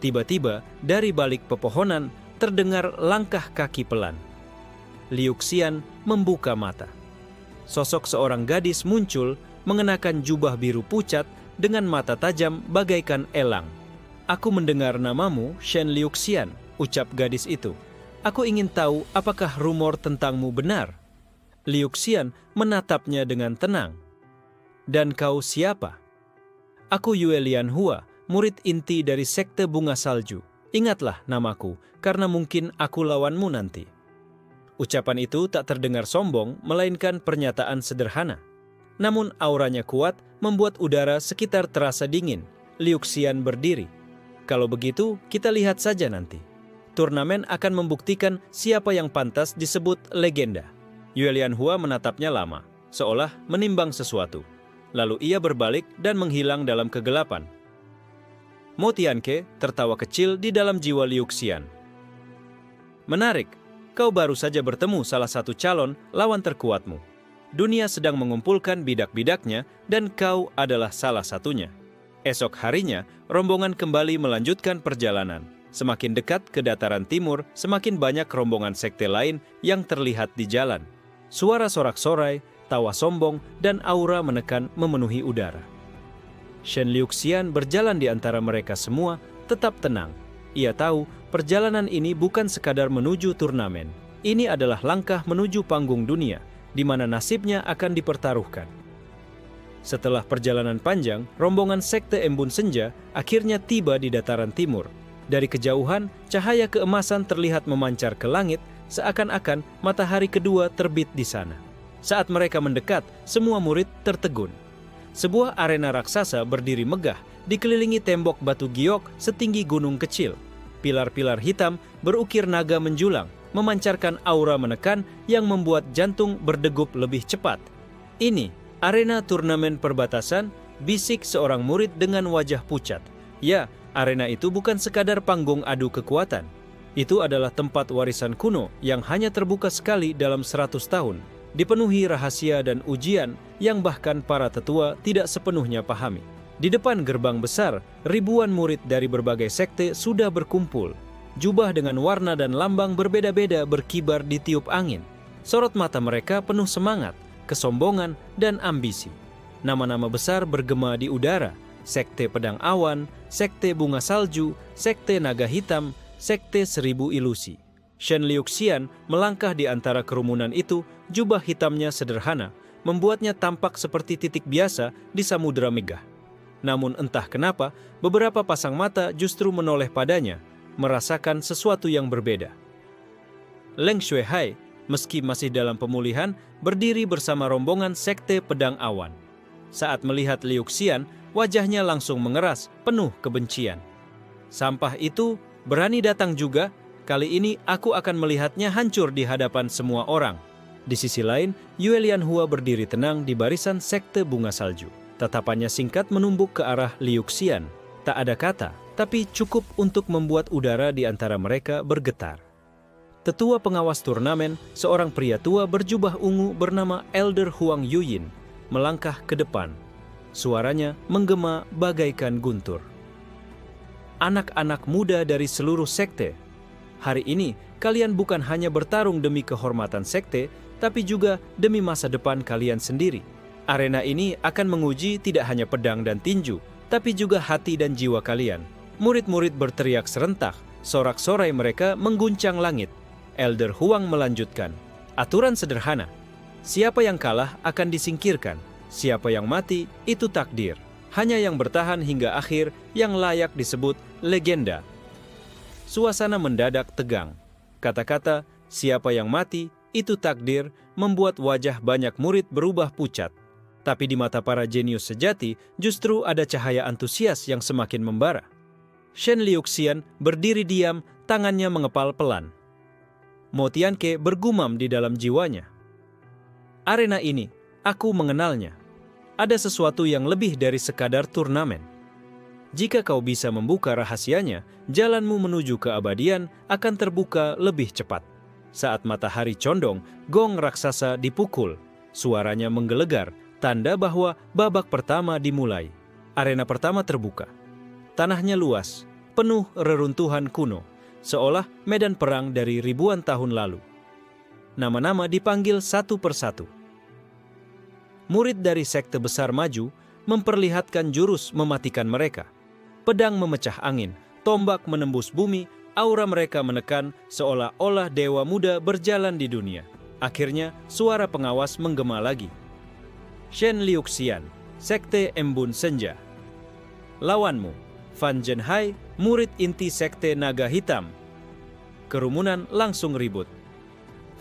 Tiba-tiba, dari balik pepohonan, terdengar langkah kaki pelan. Liuxian membuka mata. Sosok seorang gadis muncul, mengenakan jubah biru pucat, dengan mata tajam bagaikan elang. Aku mendengar namamu, Shen Liuxian, ucap gadis itu. Aku ingin tahu apakah rumor tentangmu benar. Liuxian menatapnya dengan tenang. Dan kau siapa? Aku Yue Lianhua, murid inti dari Sekte Bunga Salju. Ingatlah namaku, karena mungkin aku lawanmu nanti. Ucapan itu tak terdengar sombong, melainkan pernyataan sederhana. Namun auranya kuat, membuat udara sekitar terasa dingin. Liuxian berdiri. Kalau begitu, kita lihat saja nanti. Turnamen akan membuktikan siapa yang pantas disebut legenda. Yue Lianhua menatapnya lama, seolah menimbang sesuatu. Lalu ia berbalik dan menghilang dalam kegelapan. Mo Tianque tertawa kecil di dalam jiwa Liuxian. Menarik, kau baru saja bertemu salah satu calon lawan terkuatmu. Dunia sedang mengumpulkan bidak-bidaknya dan kau adalah salah satunya. Esok harinya, rombongan kembali melanjutkan perjalanan. Semakin dekat ke dataran timur, semakin banyak rombongan sekte lain yang terlihat di jalan. Suara sorak-sorai, tawa sombong, dan aura menekan memenuhi udara. Shen Liuxian berjalan di antara mereka semua, tetap tenang. Ia tahu perjalanan ini bukan sekadar menuju turnamen. Ini adalah langkah menuju panggung dunia, di mana nasibnya akan dipertaruhkan. Setelah perjalanan panjang, rombongan Sekte Embun Senja akhirnya tiba di dataran timur. Dari kejauhan, cahaya keemasan terlihat memancar ke langit, seakan-akan matahari kedua terbit di sana. Saat mereka mendekat, semua murid tertegun. Sebuah arena raksasa berdiri megah, dikelilingi tembok batu giok setinggi gunung kecil. Pilar-pilar hitam berukir naga menjulang, memancarkan aura menekan yang membuat jantung berdegup lebih cepat. Ini, arena turnamen perbatasan, bisik seorang murid dengan wajah pucat. Ya, arena itu bukan sekadar panggung adu kekuatan. Itu adalah tempat warisan kuno yang hanya terbuka sekali dalam 100 tahun. dipenuhi rahasia dan ujian yang bahkan para tetua tidak sepenuhnya pahami. Di depan gerbang besar, ribuan murid dari berbagai sekte sudah berkumpul. Jubah dengan warna dan lambang berbeda-beda berkibar di tiup angin. Sorot mata mereka penuh semangat, kesombongan, dan ambisi. Nama-nama besar bergema di udara: Sekte Pedang Awan, Sekte Bunga Salju, Sekte Naga Hitam, Sekte Seribu Ilusi. Shen Liuxian melangkah di antara kerumunan itu. Jubah hitamnya sederhana, membuatnya tampak seperti titik biasa di samudera megah. Namun entah kenapa, beberapa pasang mata justru menoleh padanya, merasakan sesuatu yang berbeda. Leng Shuihai, meski masih dalam pemulihan, berdiri bersama rombongan Sekte Pedang Awan. Saat melihat Liuxian, wajahnya langsung mengeras, penuh kebencian. Sampah itu berani datang juga, kali ini aku akan melihatnya hancur di hadapan semua orang. Di sisi lain, Yue Lianhua berdiri tenang di barisan Sekte Bunga Salju. Tatapannya singkat menumbuk ke arah Liuxian. Tak ada kata, tapi cukup untuk membuat udara di antara mereka bergetar. Tetua pengawas turnamen, seorang pria tua berjubah ungu bernama Elder Huang Yuyin, melangkah ke depan. Suaranya menggema bagaikan guntur. Anak-anak muda dari seluruh sekte, hari ini kalian bukan hanya bertarung demi kehormatan sekte, tapi juga demi masa depan kalian sendiri. Arena ini akan menguji tidak hanya pedang dan tinju, tapi juga hati dan jiwa kalian. Murid-murid berteriak serentak, sorak-sorai mereka mengguncang langit. Elder Huang melanjutkan, aturan sederhana. Siapa yang kalah akan disingkirkan. Siapa yang mati, itu takdir. Hanya yang bertahan hingga akhir yang layak disebut legenda. Suasana mendadak tegang. Kata-kata, siapa yang mati, itu takdir, membuat wajah banyak murid berubah pucat. Tapi di mata para jenius sejati, justru ada cahaya antusias yang semakin membara. Shen Liuxian berdiri diam, tangannya mengepal pelan. Mo Tianke bergumam di dalam jiwanya. Arena ini, aku mengenalnya. Ada sesuatu yang lebih dari sekadar turnamen. Jika kau bisa membuka rahasianya, jalanmu menuju keabadian akan terbuka lebih cepat. Saat matahari condong, gong raksasa dipukul. Suaranya menggelegar, tanda bahwa babak pertama dimulai. Arena pertama terbuka. Tanahnya luas, penuh reruntuhan kuno, seolah medan perang dari ribuan tahun lalu. Nama-nama dipanggil satu persatu. Murid dari sekte besar maju, memperlihatkan jurus mematikan mereka. Pedang memecah angin, tombak menembus bumi, aura mereka menekan seolah-olah dewa muda berjalan di dunia. Akhirnya, suara pengawas menggema lagi. Shen Liuxian, Sekte Embun Senja. Lawanmu, Fan Zhenhai, murid inti Sekte Naga Hitam. Kerumunan langsung ribut.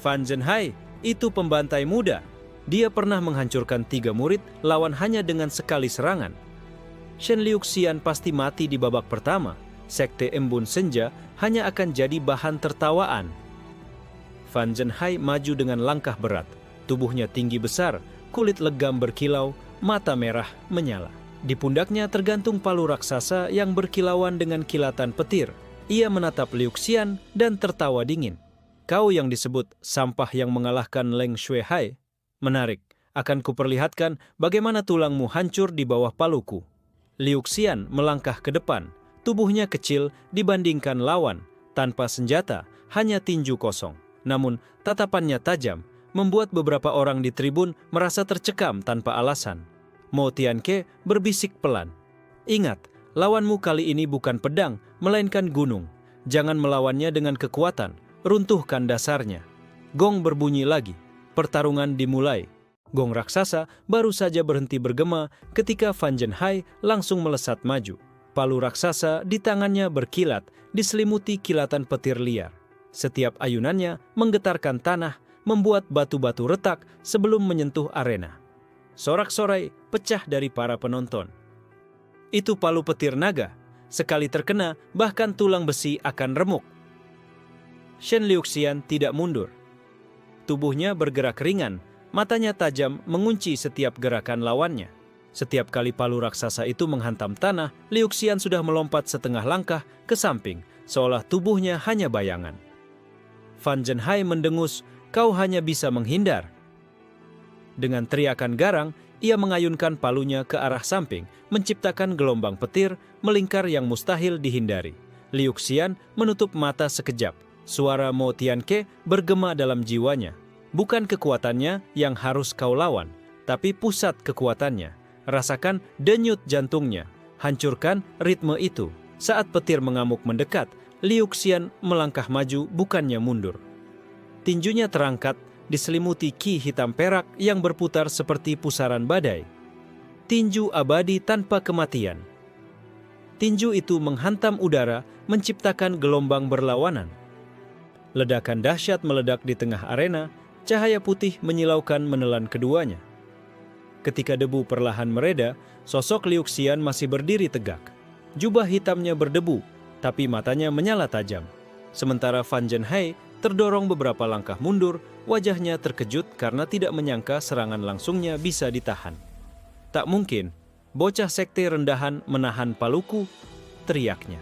Fan Zhenhai, itu pembantai muda. Dia pernah menghancurkan 3 murid lawan hanya dengan sekali serangan. Shen Liuxian pasti mati di babak pertama. Sekte Embun Senja hanya akan jadi bahan tertawaan. Fan Zhenhai maju dengan langkah berat. Tubuhnya tinggi besar, kulit legam berkilau, mata merah menyala. Di pundaknya tergantung palu raksasa yang berkilauan dengan kilatan petir. Ia menatap Liuxian dan tertawa dingin. Kau yang disebut sampah yang mengalahkan Leng Shuihai. Menarik, akan kuperlihatkan bagaimana tulangmu hancur di bawah paluku. Liuxian melangkah ke depan. Tubuhnya kecil dibandingkan lawan, tanpa senjata, hanya tinju kosong. Namun, tatapannya tajam, membuat beberapa orang di tribun merasa tercekam tanpa alasan. Mo Tianke berbisik pelan. Ingat, lawanmu kali ini bukan pedang, melainkan gunung. Jangan melawannya dengan kekuatan, runtuhkan dasarnya. Gong berbunyi lagi, pertarungan dimulai. Gong raksasa baru saja berhenti bergema ketika Fan Zhenhai langsung melesat maju. Palu raksasa di tangannya berkilat, diselimuti kilatan petir liar. Setiap ayunannya menggetarkan tanah, membuat batu-batu retak sebelum menyentuh arena. Sorak-sorai pecah dari para penonton. Itu palu petir naga. Sekali terkena, bahkan tulang besi akan remuk. Shen Liuxian tidak mundur. Tubuhnya bergerak ringan, matanya tajam mengunci setiap gerakan lawannya. Setiap kali palu raksasa itu menghantam tanah, Liuxian sudah melompat setengah langkah ke samping, seolah tubuhnya hanya bayangan. Fan Zhenhai mendengus, kau hanya bisa menghindar. Dengan teriakan garang, ia mengayunkan palunya ke arah samping, menciptakan gelombang petir melingkar yang mustahil dihindari. Liu Xian menutup mata sekejap. Suara Mo Tianke bergema dalam jiwanya. Bukan kekuatannya yang harus kau lawan, tapi pusat kekuatannya. Rasakan denyut jantungnya. Hancurkan ritme itu. Saat petir mengamuk mendekat, Liu Xian melangkah maju bukannya mundur. Tinjunya terangkat, diselimuti ki hitam perak yang berputar seperti pusaran badai. Tinju abadi tanpa kematian. Tinju itu menghantam udara, menciptakan gelombang berlawanan. Ledakan dahsyat meledak di tengah arena, cahaya putih menyilaukan menelan keduanya. Ketika debu perlahan mereda, sosok Liu Xian masih berdiri tegak. Jubah hitamnya berdebu, tapi matanya menyala tajam. Sementara Fan Zhenhai terdorong beberapa langkah mundur, wajahnya terkejut karena tidak menyangka serangan langsungnya bisa ditahan. Tak mungkin, bocah sekte rendahan menahan paluku, teriaknya.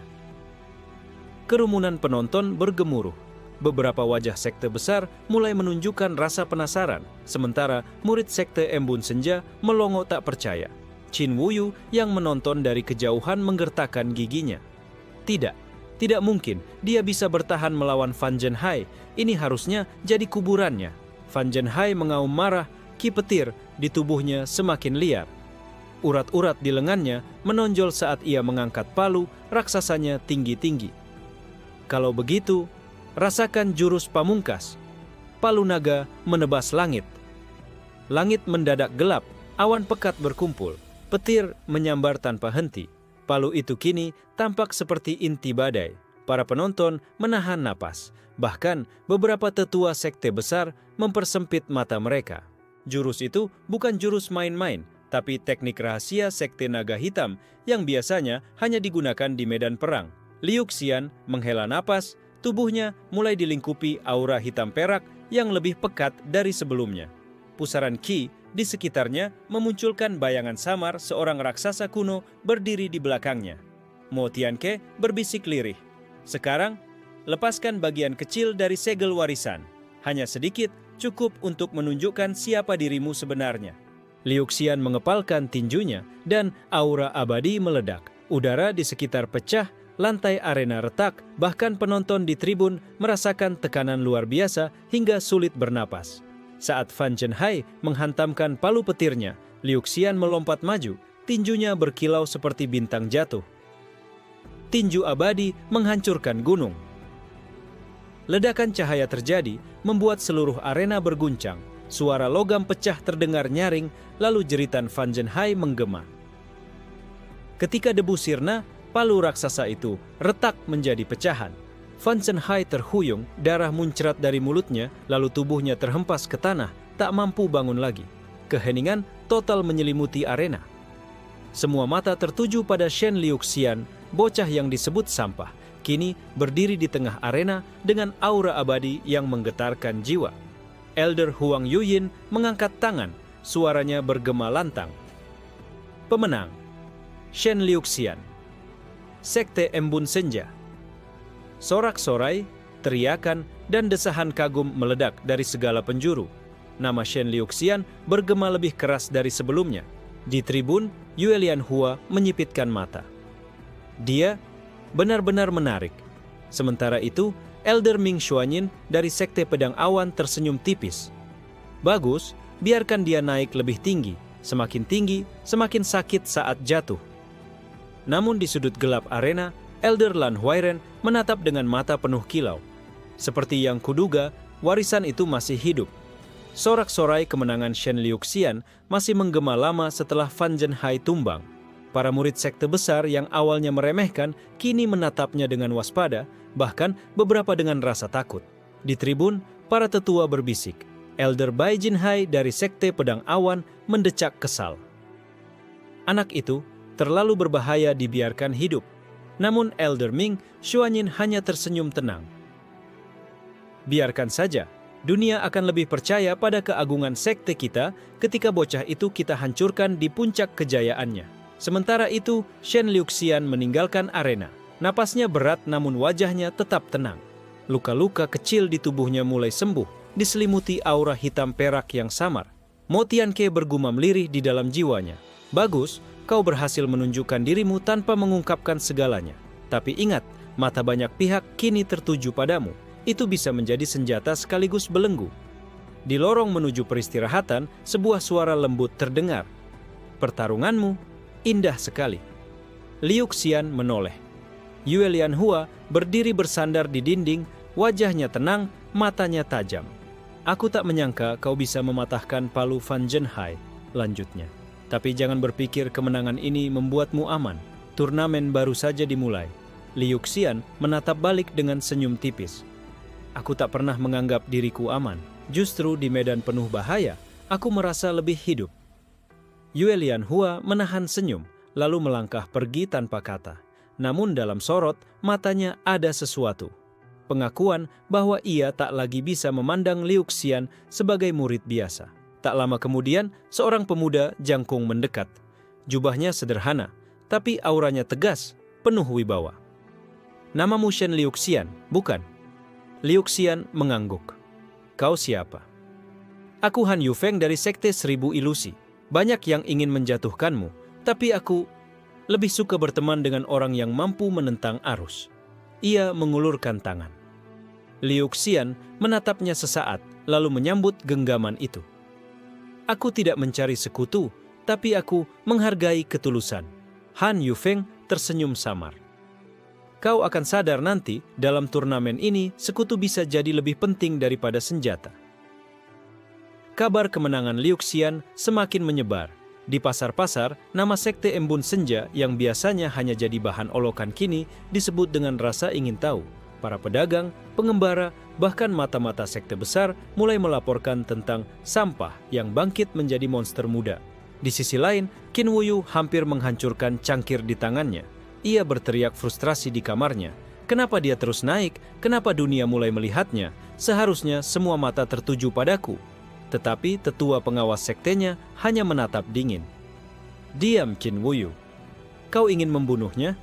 Kerumunan penonton bergemuruh. Beberapa wajah sekte besar mulai menunjukkan rasa penasaran, sementara murid sekte Embun Senja melongo tak percaya. Qin Wuyu yang menonton dari kejauhan menggertakkan giginya. Tidak mungkin dia bisa bertahan melawan Fan Zhenhai. Ini harusnya jadi kuburannya. Fan Zhenhai mengaum marah, ki petir di tubuhnya semakin liar. Urat-urat di lengannya menonjol saat ia mengangkat palu raksasanya tinggi-tinggi. Kalau begitu, rasakan jurus pamungkas. Palu naga menebas langit. Langit mendadak gelap, awan pekat berkumpul. Petir menyambar tanpa henti. Palu itu kini tampak seperti inti badai. Para penonton menahan napas. Bahkan beberapa tetua sekte besar mempersempit mata mereka. Jurus itu bukan jurus main-main, tapi teknik rahasia sekte naga hitam yang biasanya hanya digunakan di medan perang. Liu Xian menghela napas, tubuhnya mulai dilingkupi aura hitam perak yang lebih pekat dari sebelumnya. Pusaran ki di sekitarnya memunculkan bayangan samar seorang raksasa kuno berdiri di belakangnya. Mo Tianke berbisik lirih. Sekarang, lepaskan bagian kecil dari segel warisan. Hanya sedikit cukup untuk menunjukkan siapa dirimu sebenarnya. Liu Xian mengepalkan tinjunya dan aura abadi meledak. Udara di sekitar pecah, lantai arena retak, bahkan penonton di tribun merasakan tekanan luar biasa hingga sulit bernapas. Saat Fan Zhenhai menghantamkan palu petirnya, Liu Xian melompat maju, tinjunya berkilau seperti bintang jatuh. Tinju abadi menghancurkan gunung. Ledakan cahaya terjadi, membuat seluruh arena berguncang. Suara logam pecah terdengar nyaring, lalu jeritan Fan Zhenhai menggema. Ketika debu sirna, palu raksasa itu retak menjadi pecahan. Fan Zhenhai terhuyung, darah muncrat dari mulutnya, lalu tubuhnya terhempas ke tanah, tak mampu bangun lagi. Keheningan total menyelimuti arena. Semua mata tertuju pada Shen Liu Xian, bocah yang disebut sampah, kini berdiri di tengah arena dengan aura abadi yang menggetarkan jiwa. Elder Huang Yuyin mengangkat tangan, suaranya bergema lantang. Pemenang, Shen Liu Xian. Sekte Embun Senja. Sorak-sorai, teriakan, dan desahan kagum meledak dari segala penjuru. Nama Shen Liu Xian bergema lebih keras dari sebelumnya. Di tribun, Yue Lianhua menyipitkan mata. Dia benar-benar menarik. Sementara itu, Elder Ming Xuanyin dari Sekte Pedang Awan tersenyum tipis. Bagus, biarkan dia naik lebih tinggi. Semakin tinggi, semakin sakit saat jatuh. Namun di sudut gelap arena, Elder Lan Huairen menatap dengan mata penuh kilau. Seperti yang kuduga, warisan itu masih hidup. Sorak-sorai kemenangan Shen Liu Xian masih menggema lama setelah Fan Zhenhai tumbang. Para murid sekte besar yang awalnya meremehkan, kini menatapnya dengan waspada, bahkan beberapa dengan rasa takut. Di tribun, para tetua berbisik. Elder Bai Jinhai dari Sekte Pedang Awan mendecak kesal. Anak itu terlalu berbahaya dibiarkan hidup. Namun Elder Ming Xuanyin hanya tersenyum tenang. Biarkan saja, dunia akan lebih percaya pada keagungan sekte kita ketika bocah itu kita hancurkan di puncak kejayaannya. Sementara itu, Shen Liu Xian meninggalkan arena. Napasnya berat namun wajahnya tetap tenang. Luka-luka kecil di tubuhnya mulai sembuh, diselimuti aura hitam perak yang samar. Mo Tianke bergumam lirih di dalam jiwanya. Bagus, kau berhasil menunjukkan dirimu tanpa mengungkapkan segalanya. Tapi ingat, mata banyak pihak kini tertuju padamu. Itu bisa menjadi senjata sekaligus belenggu. Di lorong menuju peristirahatan, sebuah suara lembut terdengar. Pertarunganmu indah sekali. Liu Xian menoleh. Yue Lianhua berdiri bersandar di dinding, wajahnya tenang, matanya tajam. Aku tak menyangka kau bisa mematahkan palu Fan Zhenhai, lanjutnya. Tapi jangan berpikir kemenangan ini membuatmu aman. Turnamen baru saja dimulai. Liu Xian menatap balik dengan senyum tipis. Aku tak pernah menganggap diriku aman. Justru di medan penuh bahaya, aku merasa lebih hidup. Yue Lianhua menahan senyum, lalu melangkah pergi tanpa kata. Namun dalam sorot, matanya ada sesuatu. Pengakuan bahwa ia tak lagi bisa memandang Liu Xian sebagai murid biasa. Tak lama kemudian, seorang pemuda jangkung mendekat. Jubahnya sederhana, tapi auranya tegas, penuh wibawa. Namamu Shen Liu Xian, bukan? Liu Xian mengangguk. Kau siapa? Aku Han Yufeng dari Sekte Seribu Ilusi. Banyak yang ingin menjatuhkanmu, tapi aku lebih suka berteman dengan orang yang mampu menentang arus. Ia mengulurkan tangan. Liu Xian menatapnya sesaat, lalu menyambut genggaman itu. Aku tidak mencari sekutu, tapi aku menghargai ketulusan. Han Yufeng tersenyum samar. Kau akan sadar nanti, dalam turnamen ini, sekutu bisa jadi lebih penting daripada senjata. Kabar kemenangan Liu Xian semakin menyebar. Di pasar-pasar, nama Sekte Embun Senja yang biasanya hanya jadi bahan olokan kini disebut dengan rasa ingin tahu. Para pedagang, pengembara, bahkan mata-mata sekte besar mulai melaporkan tentang sampah yang bangkit menjadi monster muda. Di sisi lain, Qin Wuyu hampir menghancurkan cangkir di tangannya. Ia berteriak frustrasi di kamarnya. Kenapa dia terus naik? Kenapa dunia mulai melihatnya? Seharusnya semua mata tertuju padaku. Tetapi tetua pengawas sektenya hanya menatap dingin. Diam, Qin Wuyu. Kau ingin membunuhnya?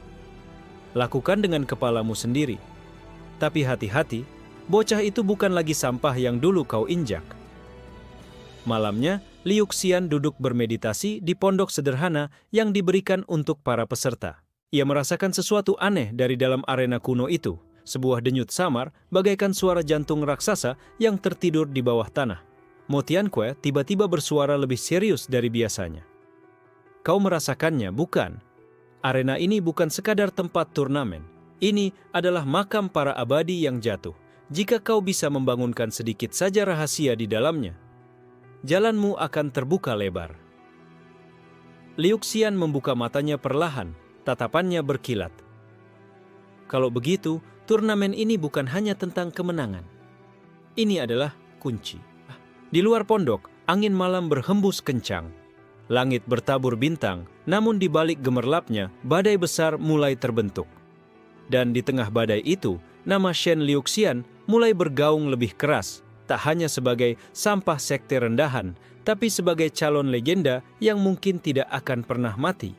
Lakukan dengan kepalamu sendiri. Tapi hati-hati, bocah itu bukan lagi sampah yang dulu kau injak. Malamnya, Liu Xian duduk bermeditasi di pondok sederhana yang diberikan untuk para peserta. Ia merasakan sesuatu aneh dari dalam arena kuno itu. Sebuah denyut samar bagaikan suara jantung raksasa yang tertidur di bawah tanah. Mo Tianque tiba-tiba bersuara lebih serius dari biasanya. Kau merasakannya, bukan? Arena ini bukan sekadar tempat turnamen. Ini adalah makam para abadi yang jatuh. Jika kau bisa membangunkan sedikit saja rahasia di dalamnya, jalanmu akan terbuka lebar. Liu Xian membuka matanya perlahan. Tatapannya berkilat. Kalau begitu, turnamen ini bukan hanya tentang kemenangan. Ini adalah kunci. Di luar pondok, angin malam berhembus kencang. Langit bertabur bintang, namun di balik gemerlapnya, badai besar mulai terbentuk. Dan di tengah badai itu, nama Shen Liu Xian mulai bergaung lebih keras, tak hanya sebagai sampah sekte rendahan, tapi sebagai calon legenda yang mungkin tidak akan pernah mati.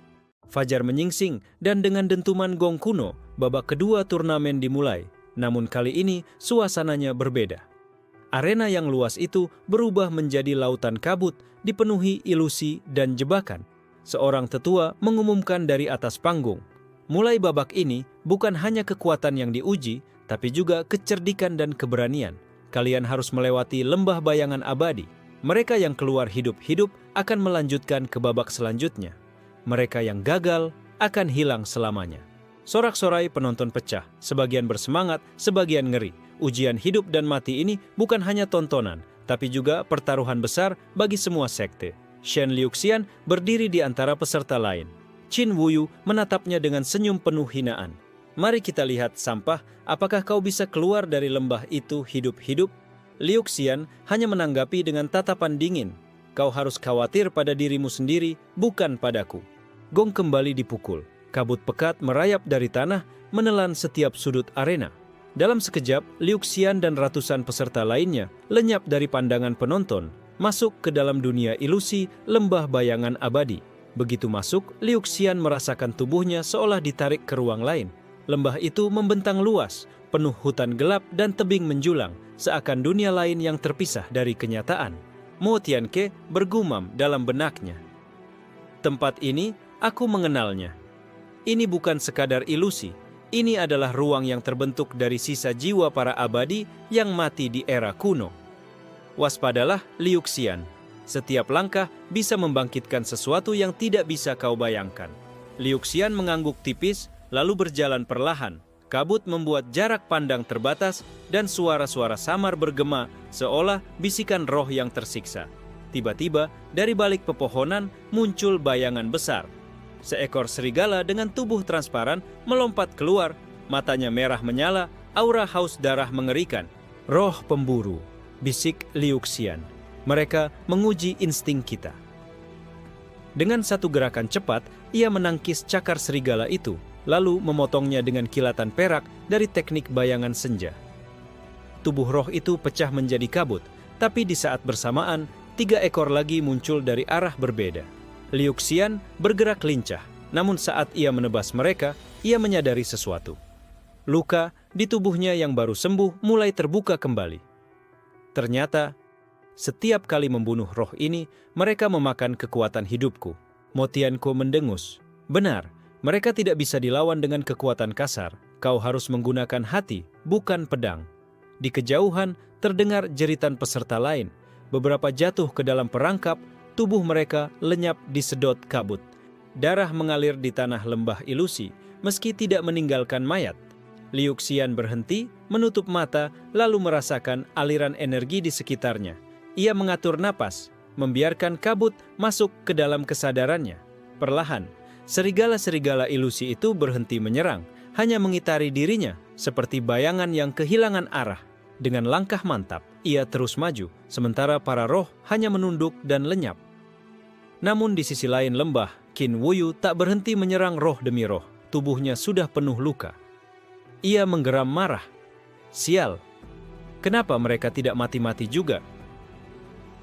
Fajar menyingsing dan dengan dentuman gong kuno, babak kedua turnamen dimulai. Namun kali ini suasananya berbeda. Arena yang luas itu berubah menjadi lautan kabut, dipenuhi ilusi dan jebakan. Seorang tetua mengumumkan dari atas panggung. Mulai babak ini, bukan hanya kekuatan yang diuji, tapi juga kecerdikan dan keberanian. Kalian harus melewati lembah bayangan abadi. Mereka yang keluar hidup-hidup akan melanjutkan ke babak selanjutnya. Mereka yang gagal akan hilang selamanya. Sorak-sorai penonton pecah, sebagian bersemangat, sebagian ngeri. Ujian hidup dan mati ini bukan hanya tontonan, tapi juga pertaruhan besar bagi semua sekte. Shen Liu Xian berdiri di antara peserta lain. Qin Wuyu menatapnya dengan senyum penuh hinaan. Mari kita lihat sampah, apakah kau bisa keluar dari lembah itu hidup-hidup? Liu Xian hanya menanggapi dengan tatapan dingin. Kau harus khawatir pada dirimu sendiri, bukan padaku. Gong kembali dipukul. Kabut pekat merayap dari tanah, menelan setiap sudut arena. Dalam sekejap, Liu Xian dan ratusan peserta lainnya lenyap dari pandangan penonton, masuk ke dalam dunia ilusi lembah bayangan abadi. Begitu masuk, Liu Xian merasakan tubuhnya seolah ditarik ke ruang lain. Lembah itu membentang luas, penuh hutan gelap dan tebing menjulang, seakan dunia lain yang terpisah dari kenyataan. Mo Tianke bergumam dalam benaknya. Tempat ini, aku mengenalnya. Ini bukan sekadar ilusi. Ini adalah ruang yang terbentuk dari sisa jiwa para abadi yang mati di era kuno. Waspadalah, Liu Xian. Setiap langkah bisa membangkitkan sesuatu yang tidak bisa kau bayangkan. Liu Xian mengangguk tipis, lalu berjalan perlahan. Kabut membuat jarak pandang terbatas dan suara-suara samar bergema seolah bisikan roh yang tersiksa. Tiba-tiba, dari balik pepohonan muncul bayangan besar. Seekor serigala dengan tubuh transparan melompat keluar, matanya merah menyala, aura haus darah mengerikan. Roh pemburu, bisik Liu Xian. Mereka menguji insting kita. Dengan satu gerakan cepat, ia menangkis cakar serigala itu, lalu memotongnya dengan kilatan perak dari teknik bayangan senja. Tubuh roh itu pecah menjadi kabut, tapi di saat bersamaan, 3 ekor lagi muncul dari arah berbeda. Liu Xian bergerak lincah, namun saat ia menebas mereka, ia menyadari sesuatu. Luka di tubuhnya yang baru sembuh mulai terbuka kembali. Ternyata, setiap kali membunuh roh ini, mereka memakan kekuatan hidupku. Mo Tianke mendengus. Benar, mereka tidak bisa dilawan dengan kekuatan kasar. Kau harus menggunakan hati, bukan pedang. Di kejauhan, terdengar jeritan peserta lain. Beberapa jatuh ke dalam perangkap, tubuh mereka lenyap disedot kabut. Darah mengalir di tanah lembah ilusi, meski tidak meninggalkan mayat. Liu Xian berhenti, menutup mata, lalu merasakan aliran energi di sekitarnya. Ia mengatur napas, membiarkan kabut masuk ke dalam kesadarannya. Perlahan, serigala-serigala ilusi itu berhenti menyerang, hanya mengitari dirinya seperti bayangan yang kehilangan arah. Dengan langkah mantap, ia terus maju, sementara para roh hanya menunduk dan lenyap. Namun di sisi lain lembah, Qin Wuyu tak berhenti menyerang roh demi roh. Tubuhnya sudah penuh luka. Ia menggeram marah. Sial, kenapa mereka tidak mati-mati juga?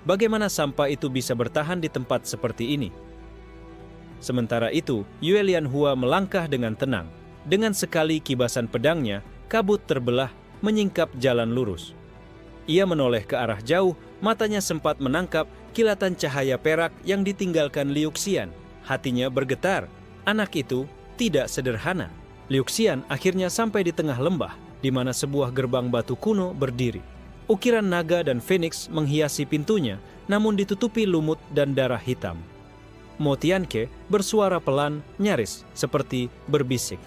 Bagaimana sampah itu bisa bertahan di tempat seperti ini? Sementara itu, Yue Lianhua melangkah dengan tenang. Dengan sekali kibasan pedangnya, kabut terbelah menyingkap jalan lurus. Ia menoleh ke arah jauh, matanya sempat menangkap kilatan cahaya perak yang ditinggalkan Liu Xian. Hatinya bergetar. Anak itu tidak sederhana. Liu Xian akhirnya sampai di tengah lembah, di mana sebuah gerbang batu kuno berdiri. Ukiran naga dan feniks menghiasi pintunya, namun ditutupi lumut dan darah hitam. Mo Tianke bersuara pelan, nyaris, seperti berbisik.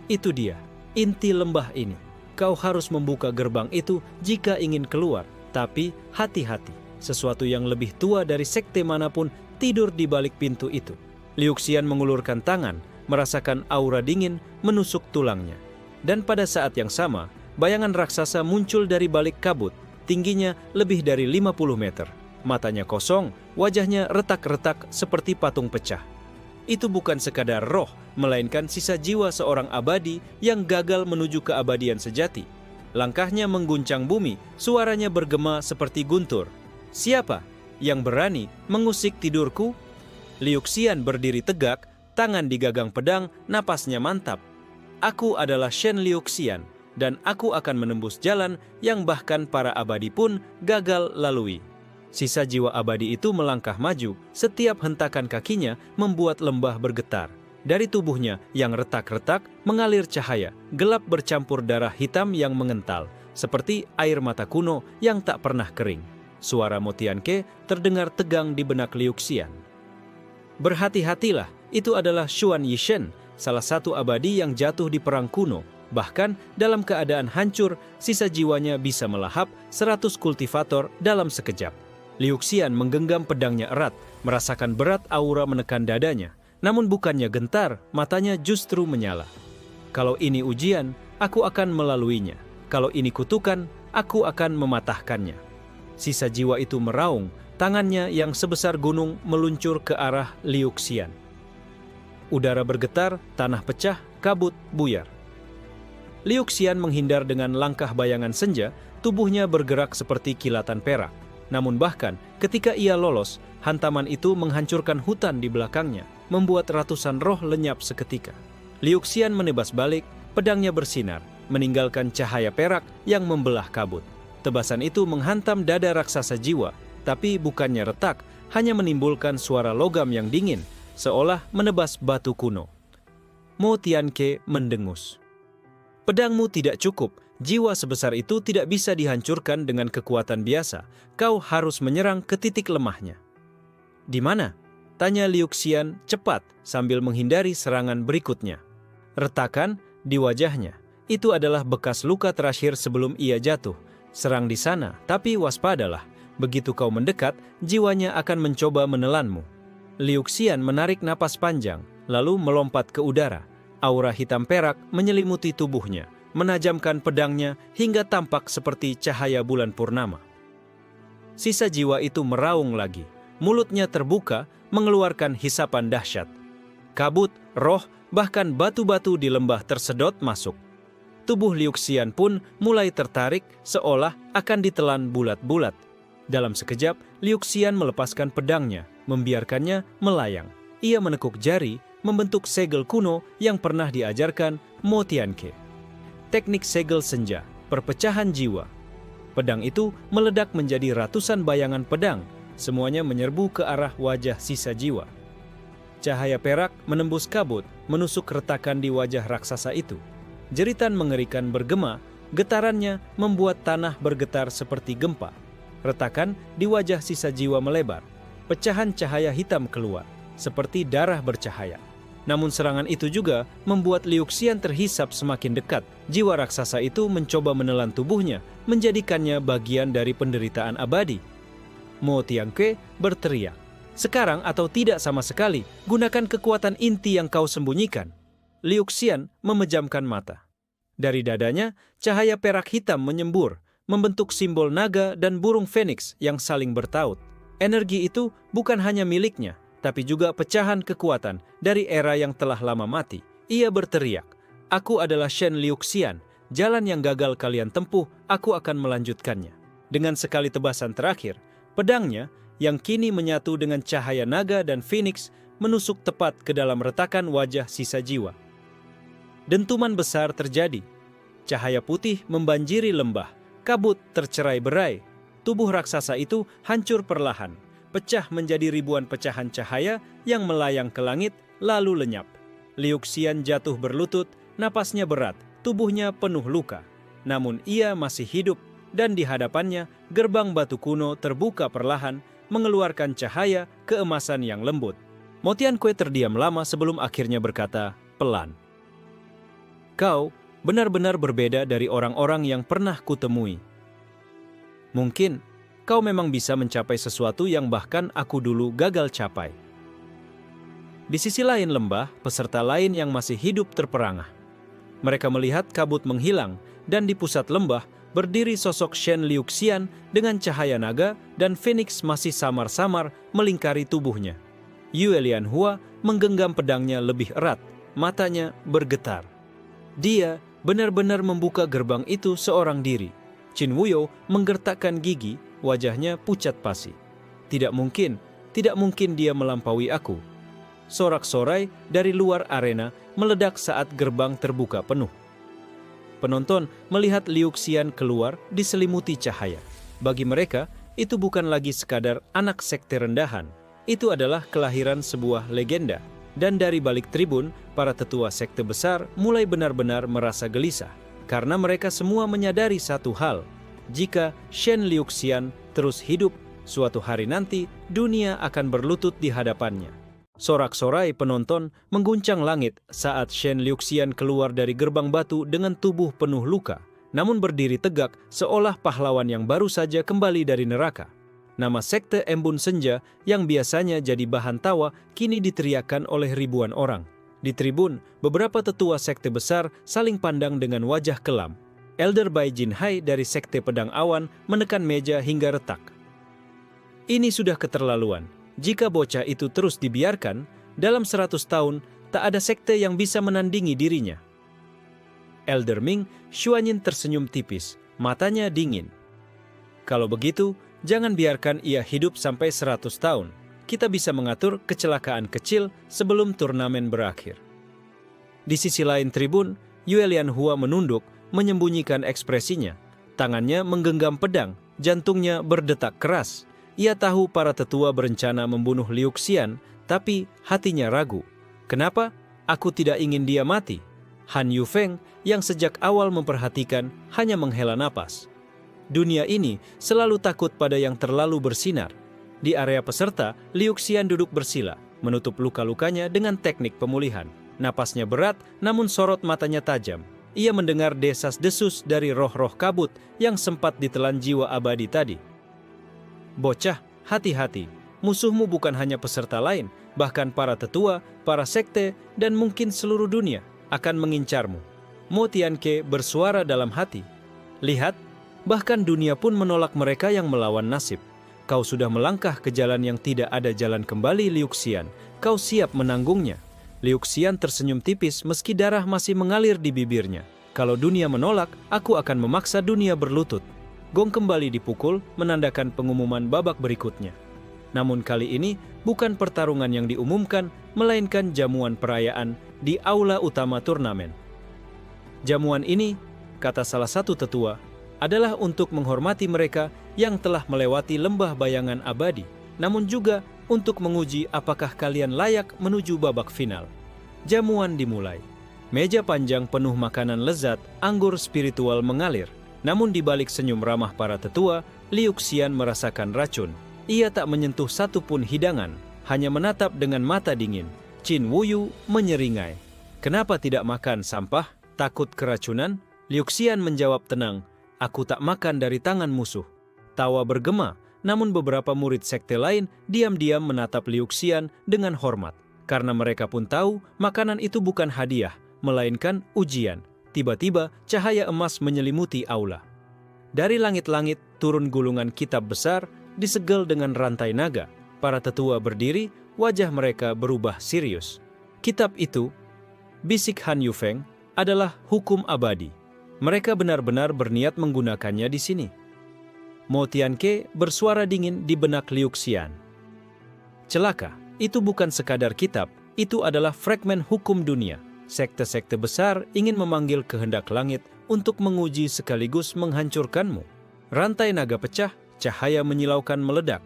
Itu dia, inti lembah ini. Kau harus membuka gerbang itu jika ingin keluar. Tapi hati-hati, sesuatu yang lebih tua dari sekte manapun tidur di balik pintu itu. Liu Xian mengulurkan tangan, merasakan aura dingin menusuk tulangnya. Dan pada saat yang sama, bayangan raksasa muncul dari balik kabut, tingginya lebih dari 50 meter. Matanya kosong, wajahnya retak-retak seperti patung pecah. Itu bukan sekadar roh, melainkan sisa jiwa seorang abadi yang gagal menuju keabadian sejati. Langkahnya mengguncang bumi, suaranya bergema seperti guntur. Siapa yang berani mengusik tidurku? Liu Xian berdiri tegak, tangan di gagang pedang, napasnya mantap. Aku adalah Shen Liu Xian, dan aku akan menembus jalan yang bahkan para abadi pun gagal lalui. Sisa jiwa abadi itu melangkah maju, setiap hentakan kakinya membuat lembah bergetar. Dari tubuhnya yang retak-retak mengalir cahaya, gelap bercampur darah hitam yang mengental, seperti air mata kuno yang tak pernah kering. Suara Mo Tianke terdengar tegang di benak Liu Xian. Berhati-hatilah, itu adalah Xuan Yishen, salah satu abadi yang jatuh di perang kuno. Bahkan dalam keadaan hancur, sisa jiwanya bisa melahap 100 kultivator dalam sekejap. Liu Xian menggenggam pedangnya erat, merasakan berat aura menekan dadanya. Namun bukannya gentar, matanya justru menyala. Kalau ini ujian, aku akan melaluinya. Kalau ini kutukan, aku akan mematahkannya. Sisa jiwa itu meraung, tangannya yang sebesar gunung meluncur ke arah Liu Xian. Udara bergetar, tanah pecah, kabut buyar. Liu Xian menghindar dengan langkah bayangan senja, tubuhnya bergerak seperti kilatan perak. Namun bahkan ketika ia lolos, hantaman itu menghancurkan hutan di belakangnya, membuat ratusan roh lenyap seketika. Liu Xian menebas balik, pedangnya bersinar, meninggalkan cahaya perak yang membelah kabut. Tebasan itu menghantam dada raksasa jiwa, tapi bukannya retak, hanya menimbulkan suara logam yang dingin, seolah menebas batu kuno. Mo Tianke mendengus. Pedangmu tidak cukup, jiwa sebesar itu tidak bisa dihancurkan dengan kekuatan biasa. Kau harus menyerang ke titik lemahnya. Di mana? Tanya Liu Xian cepat sambil menghindari serangan berikutnya. Retakan di wajahnya. Itu adalah bekas luka terakhir sebelum ia jatuh. Serang di sana, tapi waspadalah. Begitu kau mendekat, jiwanya akan mencoba menelanmu. Liu Xian menarik napas panjang, lalu melompat ke udara. Aura hitam perak menyelimuti tubuhnya, menajamkan pedangnya hingga tampak seperti cahaya bulan purnama. Sisa jiwa itu meraung lagi. Mulutnya terbuka, mengeluarkan hisapan dahsyat. Kabut, roh, bahkan batu-batu di lembah tersedot masuk. Tubuh Liu Xian pun mulai tertarik seolah akan ditelan bulat-bulat. Dalam sekejap, Liu Xian melepaskan pedangnya, membiarkannya melayang. Ia menekuk jari, membentuk segel kuno yang pernah diajarkan Mo Tianke. Teknik segel senja, perpecahan jiwa. Pedang itu meledak menjadi ratusan bayangan pedang, semuanya menyerbu ke arah wajah sisa jiwa. Cahaya perak menembus kabut, menusuk retakan di wajah raksasa itu. Jeritan mengerikan bergema, getarannya membuat tanah bergetar seperti gempa. Retakan di wajah sisa jiwa melebar, pecahan cahaya hitam keluar, seperti darah bercahaya. Namun serangan itu juga membuat Liu Xian terhisap semakin dekat. Jiwa raksasa itu mencoba menelan tubuhnya, menjadikannya bagian dari penderitaan abadi. Mo Tianke berteriak, "Sekarang atau tidak sama sekali, gunakan kekuatan inti yang kau sembunyikan." Liu Xian memejamkan mata. Dari dadanya, cahaya perak hitam menyembur, membentuk simbol naga dan burung feniks yang saling bertaut. Energi itu bukan hanya miliknya, tapi juga pecahan kekuatan dari era yang telah lama mati. Ia berteriak, "Aku adalah Shen Liu Xian. Jalan yang gagal kalian tempuh, aku akan melanjutkannya." Dengan sekali tebasan terakhir, pedangnya yang kini menyatu dengan cahaya naga dan feniks menusuk tepat ke dalam retakan wajah sisa jiwa. Dentuman besar terjadi. Cahaya putih membanjiri lembah, kabut tercerai-berai. Tubuh raksasa itu hancur perlahan, pecah menjadi ribuan pecahan cahaya yang melayang ke langit lalu lenyap. Liu Xian jatuh berlutut, napasnya berat, tubuhnya penuh luka. Namun ia masih hidup dan di hadapannya gerbang batu kuno terbuka perlahan, mengeluarkan cahaya keemasan yang lembut. Mo Tianke terdiam lama sebelum akhirnya berkata pelan, "Kau benar-benar berbeda dari orang-orang yang pernah kutemui. Mungkin kau memang bisa mencapai sesuatu yang bahkan aku dulu gagal capai." Di sisi lain lembah, peserta lain yang masih hidup terperangah. Mereka melihat kabut menghilang, dan di pusat lembah berdiri sosok Shen Liu Xian dengan cahaya naga dan feniks masih samar-samar melingkari tubuhnya. Yue Lianhua menggenggam pedangnya lebih erat, matanya bergetar. Dia benar-benar membuka gerbang itu seorang diri. Qin Wuyo menggertakkan gigi, wajahnya pucat pasi. Tidak mungkin dia melampaui aku." Sorak-sorai dari luar arena meledak saat gerbang terbuka penuh. Penonton melihat Liu Xian keluar diselimuti cahaya. Bagi mereka, itu bukan lagi sekadar anak sekte rendahan. Itu adalah kelahiran sebuah legenda. Dan dari balik tribun, para tetua sekte besar mulai benar-benar merasa gelisah. Karena mereka semua menyadari satu hal. Jika Shen Liu Xian terus hidup, suatu hari nanti dunia akan berlutut di hadapannya. Sorak-sorai penonton mengguncang langit saat Shen Liu Xian keluar dari gerbang batu dengan tubuh penuh luka, namun berdiri tegak seolah pahlawan yang baru saja kembali dari neraka. Nama sekte Embun Senja yang biasanya jadi bahan tawa kini diteriakkan oleh ribuan orang. Di tribun, beberapa tetua sekte besar saling pandang dengan wajah kelam. Elder Bai Jinhai dari sekte Pedang Awan menekan meja hingga retak. Ini sudah keterlaluan. Jika bocah itu terus dibiarkan, dalam 100 tahun tak ada sekte yang bisa menandingi dirinya. Elder Ming Xuanyin tersenyum tipis, matanya dingin. "Kalau begitu, jangan biarkan ia hidup sampai 100 tahun. Kita bisa mengatur kecelakaan kecil sebelum turnamen berakhir." Di sisi lain tribun, Yue Lianhua menunduk, menyembunyikan ekspresinya. Tangannya menggenggam pedang, jantungnya berdetak keras. Ia tahu para tetua berencana membunuh Liu Xian, tapi hatinya ragu. Kenapa? Aku tidak ingin dia mati. Han Yufeng yang sejak awal memperhatikan hanya menghela napas. Dunia ini selalu takut pada yang terlalu bersinar. Di area peserta, Liu Xian duduk bersila, menutup luka-lukanya dengan teknik pemulihan. Napasnya berat, namun sorot matanya tajam. Ia mendengar desas-desus dari roh-roh kabut yang sempat ditelan jiwa abadi tadi. Bocah, hati-hati. Musuhmu bukan hanya peserta lain, bahkan para tetua, para sekte, dan mungkin seluruh dunia akan mengincarmu. Mo Tianke bersuara dalam hati. Lihat, bahkan dunia pun menolak mereka yang melawan nasib. Kau sudah melangkah ke jalan yang tidak ada jalan kembali, Liu Xian. Kau siap menanggungnya. Liu Xian tersenyum tipis meski darah masih mengalir di bibirnya. Kalau dunia menolak, aku akan memaksa dunia berlutut. Gong kembali dipukul, menandakan pengumuman babak berikutnya. Namun kali ini bukan pertarungan yang diumumkan, melainkan jamuan perayaan di aula utama turnamen. Jamuan ini, kata salah satu tetua, adalah untuk menghormati mereka yang telah melewati lembah bayangan abadi, namun juga untuk menguji apakah kalian layak menuju babak final. Jamuan dimulai. Meja panjang penuh makanan lezat, anggur spiritual mengalir. Namun di balik senyum ramah para tetua, Liu Xian merasakan racun. Ia tak menyentuh satupun hidangan, hanya menatap dengan mata dingin. Qin Wuyu menyeringai. Kenapa tidak makan sampah? Takut keracunan? Liu Xian menjawab tenang, aku tak makan dari tangan musuh. Tawa bergema, namun beberapa murid sekte lain diam-diam menatap Liu Xian dengan hormat. Karena mereka pun tahu makanan itu bukan hadiah, melainkan ujian. Tiba-tiba cahaya emas menyelimuti aula. Dari langit-langit turun gulungan kitab besar disegel dengan rantai naga. Para tetua berdiri, wajah mereka berubah serius. Kitab itu, bisik Han Yufeng, adalah hukum abadi. Mereka benar-benar berniat menggunakannya di sini. Mo Tianke bersuara dingin di benak Liu Xian. Celaka, itu bukan sekadar kitab, itu adalah fragmen hukum dunia. Sekte-sekte besar ingin memanggil kehendak langit untuk menguji sekaligus menghancurkanmu. Rantai naga pecah, cahaya menyilaukan meledak.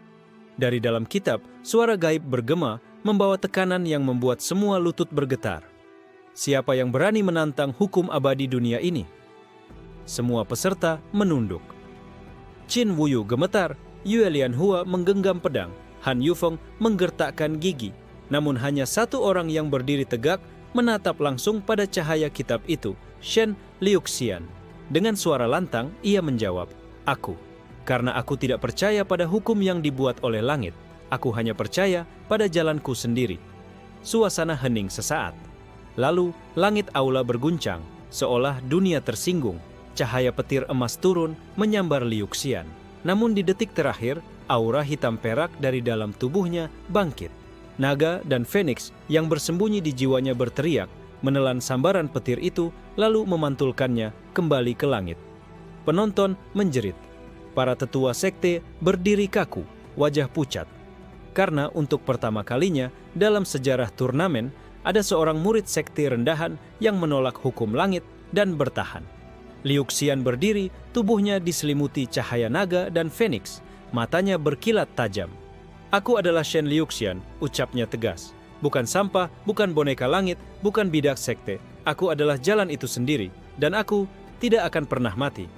Dari dalam kitab, suara gaib bergema membawa tekanan yang membuat semua lutut bergetar. Siapa yang berani menantang hukum abadi dunia ini? Semua peserta menunduk. Qin Wuyu gemetar, Yue Lianhua menggenggam pedang, Han Yufeng menggertakkan gigi. Namun hanya satu orang yang berdiri tegak menatap langsung pada cahaya kitab itu, Shen Liu Xian. Dengan suara lantang, ia menjawab, aku. Karena aku tidak percaya pada hukum yang dibuat oleh langit. Aku hanya percaya pada jalanku sendiri. Suasana hening sesaat. Lalu, langit aula berguncang, seolah dunia tersinggung. Cahaya petir emas turun, menyambar Liu Xian. Namun di detik terakhir, aura hitam perak dari dalam tubuhnya bangkit. Naga dan Phoenix yang bersembunyi di jiwanya berteriak, menelan sambaran petir itu, lalu memantulkannya kembali ke langit. Penonton menjerit. Para tetua sekte berdiri kaku, wajah pucat. Karena untuk pertama kalinya dalam sejarah turnamen, ada seorang murid sekte rendahan yang menolak hukum langit dan bertahan. Liu Xian berdiri, tubuhnya diselimuti cahaya naga dan Phoenix, matanya berkilat tajam. Aku adalah Shen Liu Xian, ucapnya tegas. Bukan sampah, bukan boneka langit, bukan bidak sekte. Aku adalah jalan itu sendiri, dan aku tidak akan pernah mati.